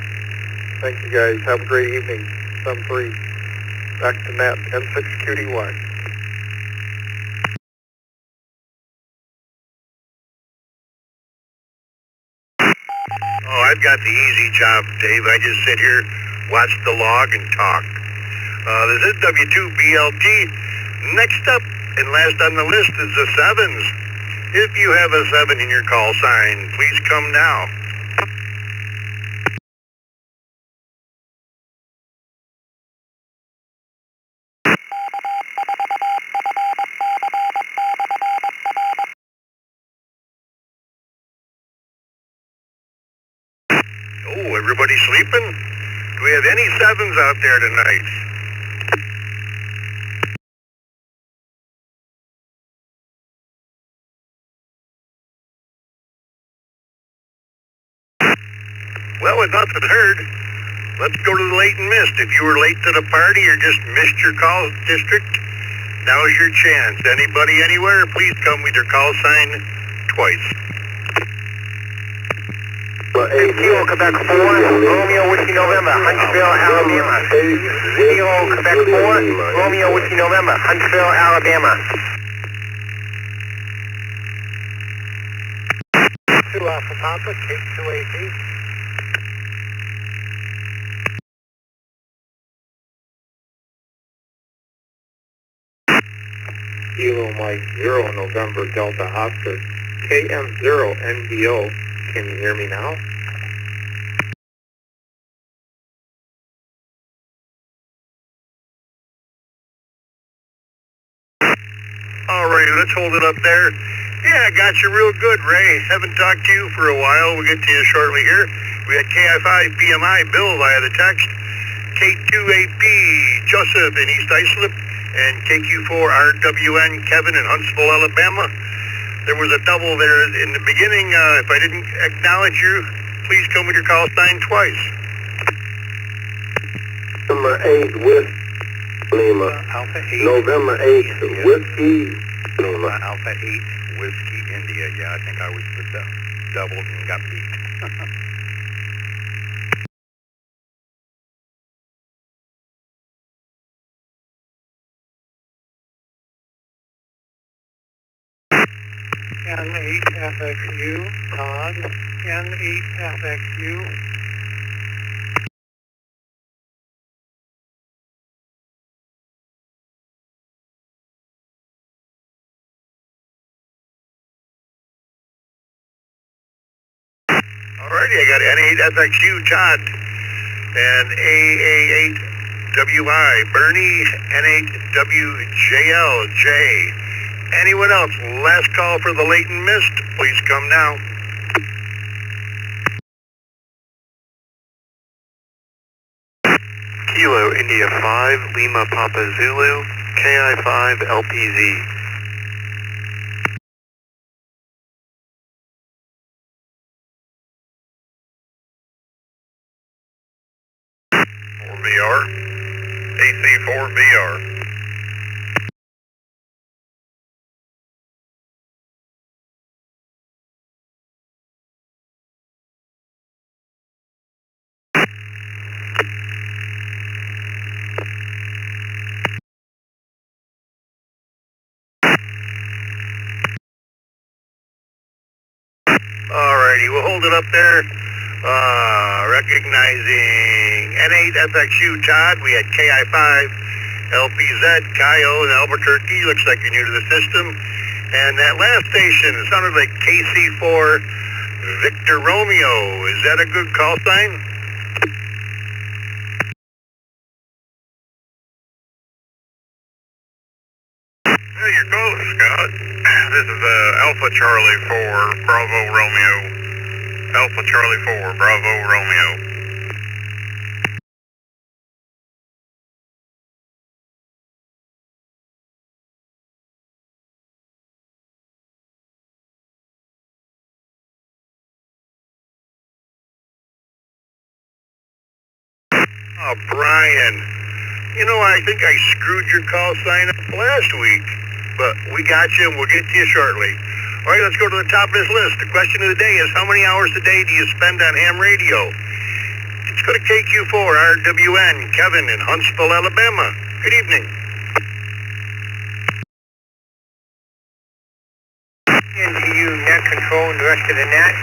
Thank you guys. Have a great evening. 7-3. Back to net, N6QDY. Oh, I've got the easy job, Dave. I just sit here, watch the log, and talk. This is W2BLT. Next up and last on the list is the 7s. If you have a 7 in your call sign, please come now. Oh, everybody sleeping? Do we have any 7s out there tonight? Well, with nothing heard, let's go to the late and missed. If you were late to the party or just missed your call district, now's your chance. Anybody, anywhere, please come with your call sign twice. Kilo Quebec 4, Romeo Whiskey November, Huntsville, Alabama. Kilo Quebec 4, Romeo Whiskey November, Huntsville, Alabama. 2 Alpha Papa, Cape 2AP. Kilo Mike 0 November Delta Oscar, KM0 NBO. Can you hear me now? Alrighty, let's hold it up there. Yeah, I got you real good, Ray. Haven't talked to you for a while. We'll get to you shortly here. We had KI5 PMI Bill via the text, K2AP Joseph in East Islip, and KQ4 RWN Kevin in Huntsville, Alabama. There was a double there in the beginning. If I didn't acknowledge you, please come with your call sign twice. Number 8 with Lima. Alpha 8. November 8th, Whiskey Lima. Alpha 8, Whiskey, India. Yeah, I think I was the double and got beat. N8FXU, Todd. N8FXU. Alrighty, I got N8FXU Todd and AA8WI Bernie, N8WJL J. Anyone else? Last call for the late and missed. Please come now. Kilo India 5, Lima Papa Zulu, KI5 LPZ. VR, AC4VR. Alrighty, we'll hold it up there. Recognizing N8FXU Todd, we had KI5, LPZ, Kyo, and Albuquerque. Looks like you're new to the system. And that last station sounded like KC4 Victor Romeo. Is that a good call sign? Hey, you're close, Scott. This is Alpha Charlie 4, Bravo Romeo. Alpha Charlie 4, Bravo Romeo. Oh, Brian. You know, I think I screwed your call sign up last week, but we got you and we'll get to you shortly. All right, let's go to the top of this list. The question of the day is, how many hours a day do you spend on ham radio? Let's go to KQ4 RWN Kevin in Huntsville, Alabama. Good evening. NGU net control and the rest of the net.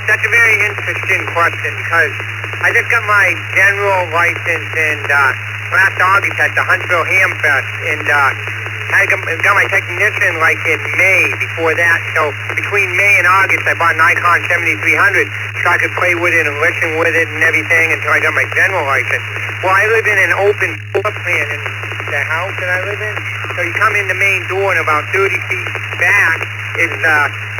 That's a very interesting question because I just got my general license in last August at the Huntsville Ham Fest, and I got my technician like in May before that. So between May and August, I bought an Icon 7300 so I could play with it and listen with it and everything until I got my general license. Well, I live in an open floor plan in the house that I live in. So you come in the main door and about 30 feet back is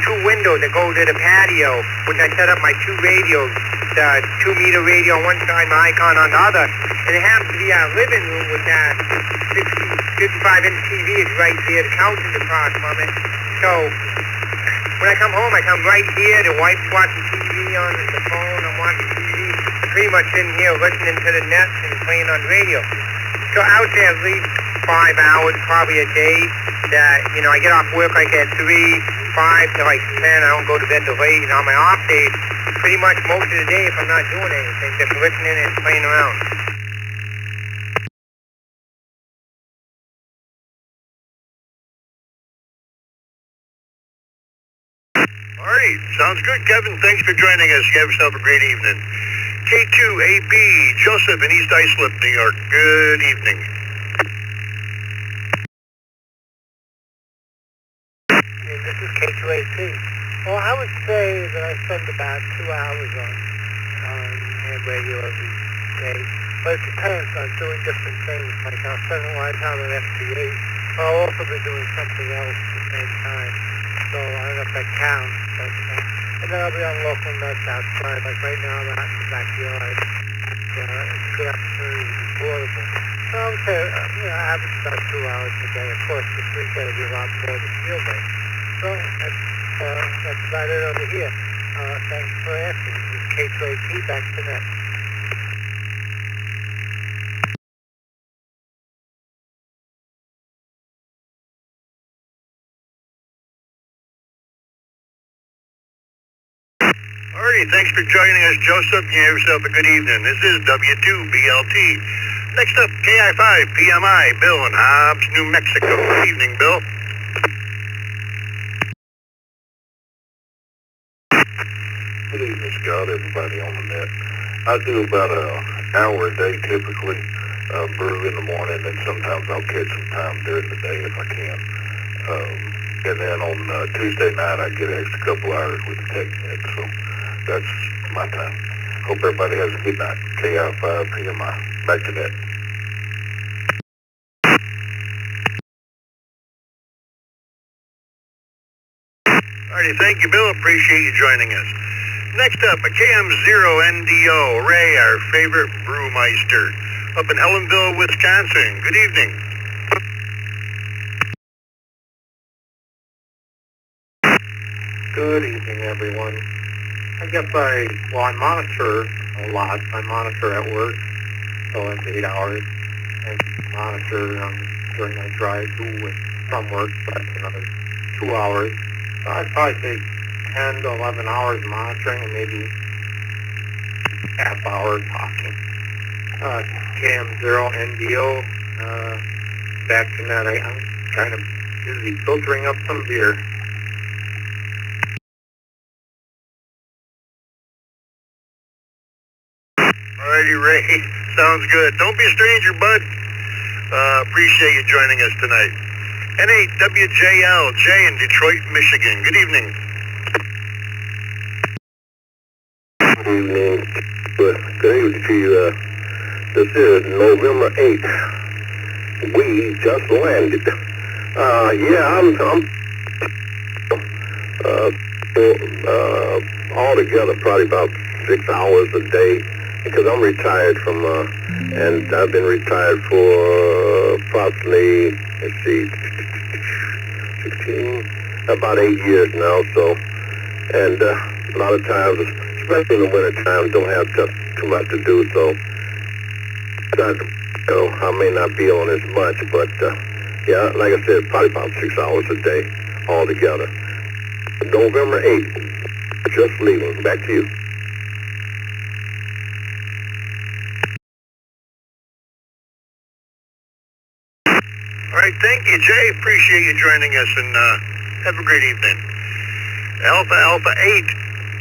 two windows that go to the patio, which I set up my two radios, the 2-meter radio on one side, my Icon on the other. And it happens to be our living room with that 55-inch TV is right there. The couch is across from it. So when I come home, I come right here. The wife's watching TV on the phone. I'm watching TV. I'm pretty much sitting here listening to the nets and playing on radio. So I would say at least 5 hours, probably a day. That, you know, I get off work like at 3, 5 to like 10. I don't go to bed till late. And on my off days, pretty much most of the day, if I'm not doing anything, just listening and playing around. All right, sounds good, Kevin. Thanks for joining us. You have yourself a great evening. K2AB Joseph in East Islip, New York. Good evening. KQAT. Well, I would say that I spend about 2 hours on ham radio every day, but it depends. I'm doing different things. Like I'll spend a lot of time on FT8. I'll also be doing something else at the same time. So I don't know if that counts, but and then I'll be on local nets outside. Like right now, I'm out in the backyard. It's a good opportunity to be portable. So I would say, I average about 2 hours a day. Of course, this weekend will be a lot more than field day. So that's about it over here. Thanks for asking. This is K2AT, back to net. Alrighty, thanks for joining us, Joseph. You have yourself a good evening. This is W2BLT. Next up, KI5 PMI, Bill in Hobbs, New Mexico. Good evening, Bill. Good evening, Scott, everybody on the net. I do about an hour a day typically, brew in the morning, and sometimes I'll catch some time during the day if I can. And then on Tuesday night, I get an extra couple hours with the TechNet, so that's my time. Hope everybody has a good night. KI5 PMI. Back to net. Alrighty, thank you, Bill. Appreciate you joining us. Next up, a KM0NDO, Ray, our favorite brewmeister, up in Ellenville, Wisconsin. Good evening. Good evening, everyone. I guess I monitor a lot. I monitor at work, so that's 8 hours. And monitor during my drive to and from work, so that's another 2 hours. So I'd probably say 10 to 11 hours monitoring and maybe half hour talking. KM0NDO, back to that. I'm kind of busy filtering up some beer. Alrighty, Ray. Sounds good. Don't be a stranger, bud. Appreciate you joining us tonight. N8WJL, Jay in Detroit, Michigan. Good evening. Good evening. Good evening to you. This is November 8th. We just landed. Altogether probably about 6 hours a day because I'm retired from, and I've been retired for approximately, let's see, 16, about 8 years now, so, and a lot of times, especially in the winter time, don't have too much to do, so I may not be on as much, but yeah, like I said, probably about 6 hours a day altogether. November 8th, just leaving. Back to you. All right, thank you, Jay. Appreciate you joining us, and have a great evening. Alpha 8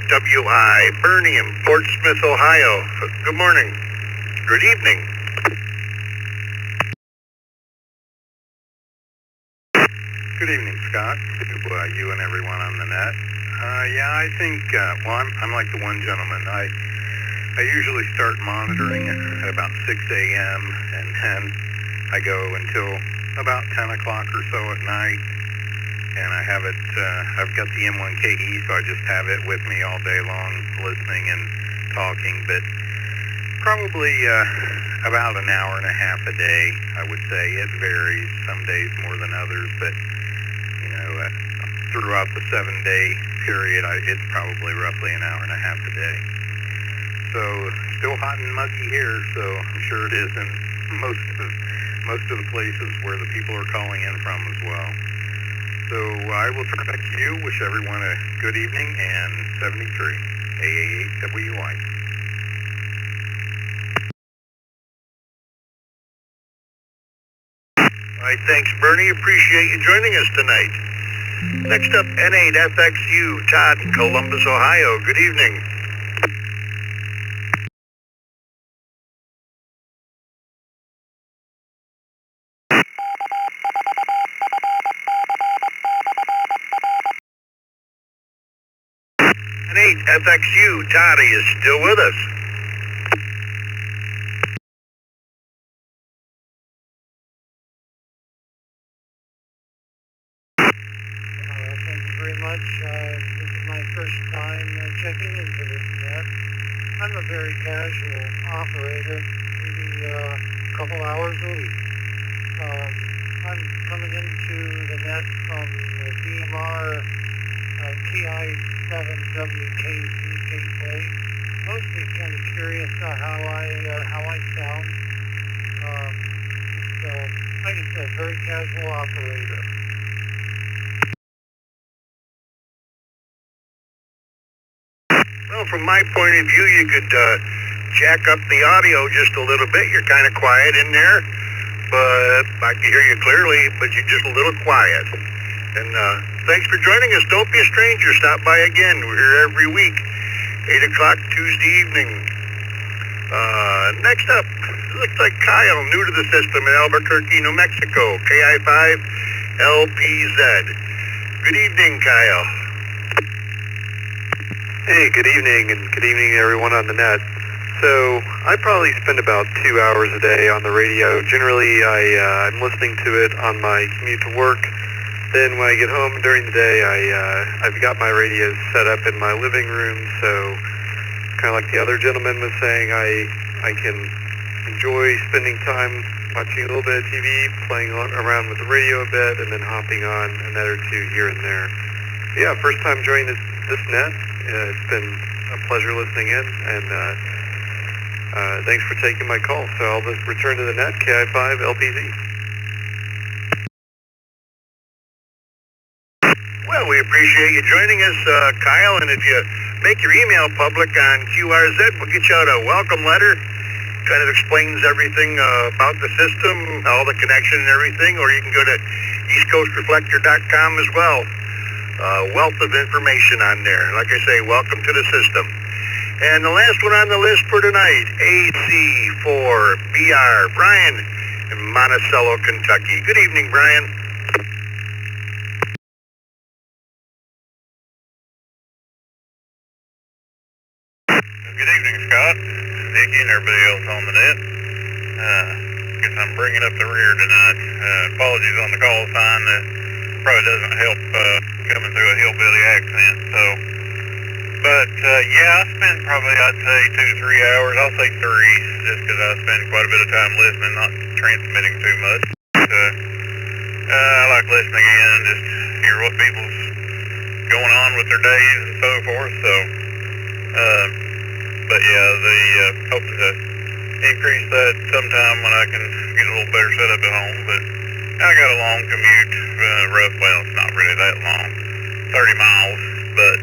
WI, Bernie in Fort Smith, Ohio. Good morning. Good evening. Good evening, Scott, to you and everyone on the net. I think, I'm like the one gentleman. I usually start monitoring at about 6 a.m. and then I go until about 10 o'clock or so at night. And I have it, I've got the M1KE, so I just have it with me all day long, listening and talking, but probably about an hour and a half a day, I would say. It varies, some days more than others, but throughout the 7-day period, it's probably roughly an hour and a half a day. So still hot and muggy here, so I'm sure it is in most of the places where the people are calling in from as well. So I will turn it back to you. Wish everyone a good evening, and 73 AA8WI. All right, thanks, Bernie. Appreciate you joining us tonight. Next up, N8FXU, Todd in Columbus, Ohio. Good evening. FXU, Toddy is still with us. Thank you very much. This is my first time checking into this net. I'm a very casual operator, maybe a couple hours a week. I'm coming into the net from the DMR TI-7WKZ gateway. Mostly kind of curious how I sound. Like I said, very casual operator. Well, from my point of view, you could jack up the audio just a little bit. You're kind of quiet in there, but I can hear you clearly, but you're just a little quiet. And thanks for joining us. Don't be a stranger. Stop by again. We're here every week, 8 o'clock Tuesday evening. Next up, it looks like Kyle, new to the system in Albuquerque, New Mexico, KI5LPZ. Good evening, Kyle. Hey, good evening, and good evening everyone on the net. So, I probably spend about 2 hours a day on the radio. Generally, I'm listening to it on my commute to work. Then when I get home during the day, I've got my radio set up in my living room, so kind of like the other gentleman was saying, I can enjoy spending time watching a little bit of TV, playing around with the radio a bit, and then hopping on a net or two here and there. Yeah, first time joining this net. It's been a pleasure listening in, and thanks for taking my call. So I'll just return to the net, KI5LPZ. Well, we appreciate you joining us, Kyle, and if you make your email public on QRZ, we'll get you out a welcome letter. Kind of explains everything about the system, all the connection and everything, or you can go to eastcoastreflector.com as well. Wealth of information on there. Like I say, welcome to the system. And the last one on the list for tonight, AC4BR, Brian in Monticello, Kentucky. Good evening, Brian. Good evening, Scott, Dickie, and everybody else on the net. Guess I'm bringing up the rear tonight. Apologies on the call sign. That probably doesn't help coming through a hillbilly accent. So, but yeah, I spent probably, I'd say 2 to 3 hours. I'll say 3, just because I spend quite a bit of time listening, not transmitting too much. I like listening in, just hear what people's going on with their days and so forth. So, but yeah, hoping to increase that sometime when I can get a little better setup at home. But I got a long commute, well, it's not really that long, 30 miles, but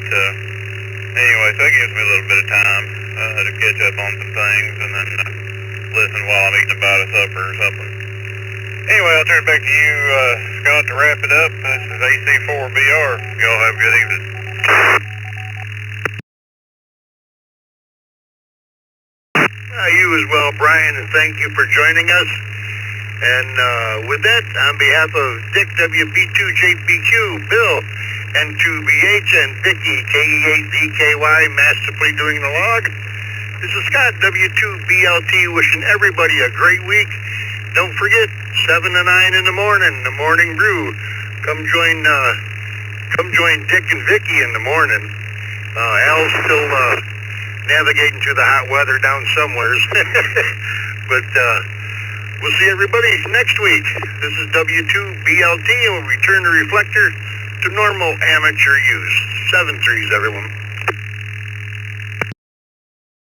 anyway, so that gives me a little bit of time to catch up on some things and then listen while I'm eating a bite of supper or something. Anyway, I'll turn it back to you, Scott, to wrap it up. This is AC4BR. Y'all have a good evening. You as well, Brian, and thank you for joining us. And with that, on behalf of Dick WP2JPQ, Bill N2BH, and Vicky KE8DKY, masterfully doing the log, this is Scott W2BLT wishing everybody a great week. Don't forget, 7 to 9 in the morning brew. Come join Dick and Vicky in the morning. Al's still navigating through the hot weather down somewheres. But we'll see everybody next week. This is W2BLT, and we'll return the reflector to normal amateur use. 7 threes, everyone.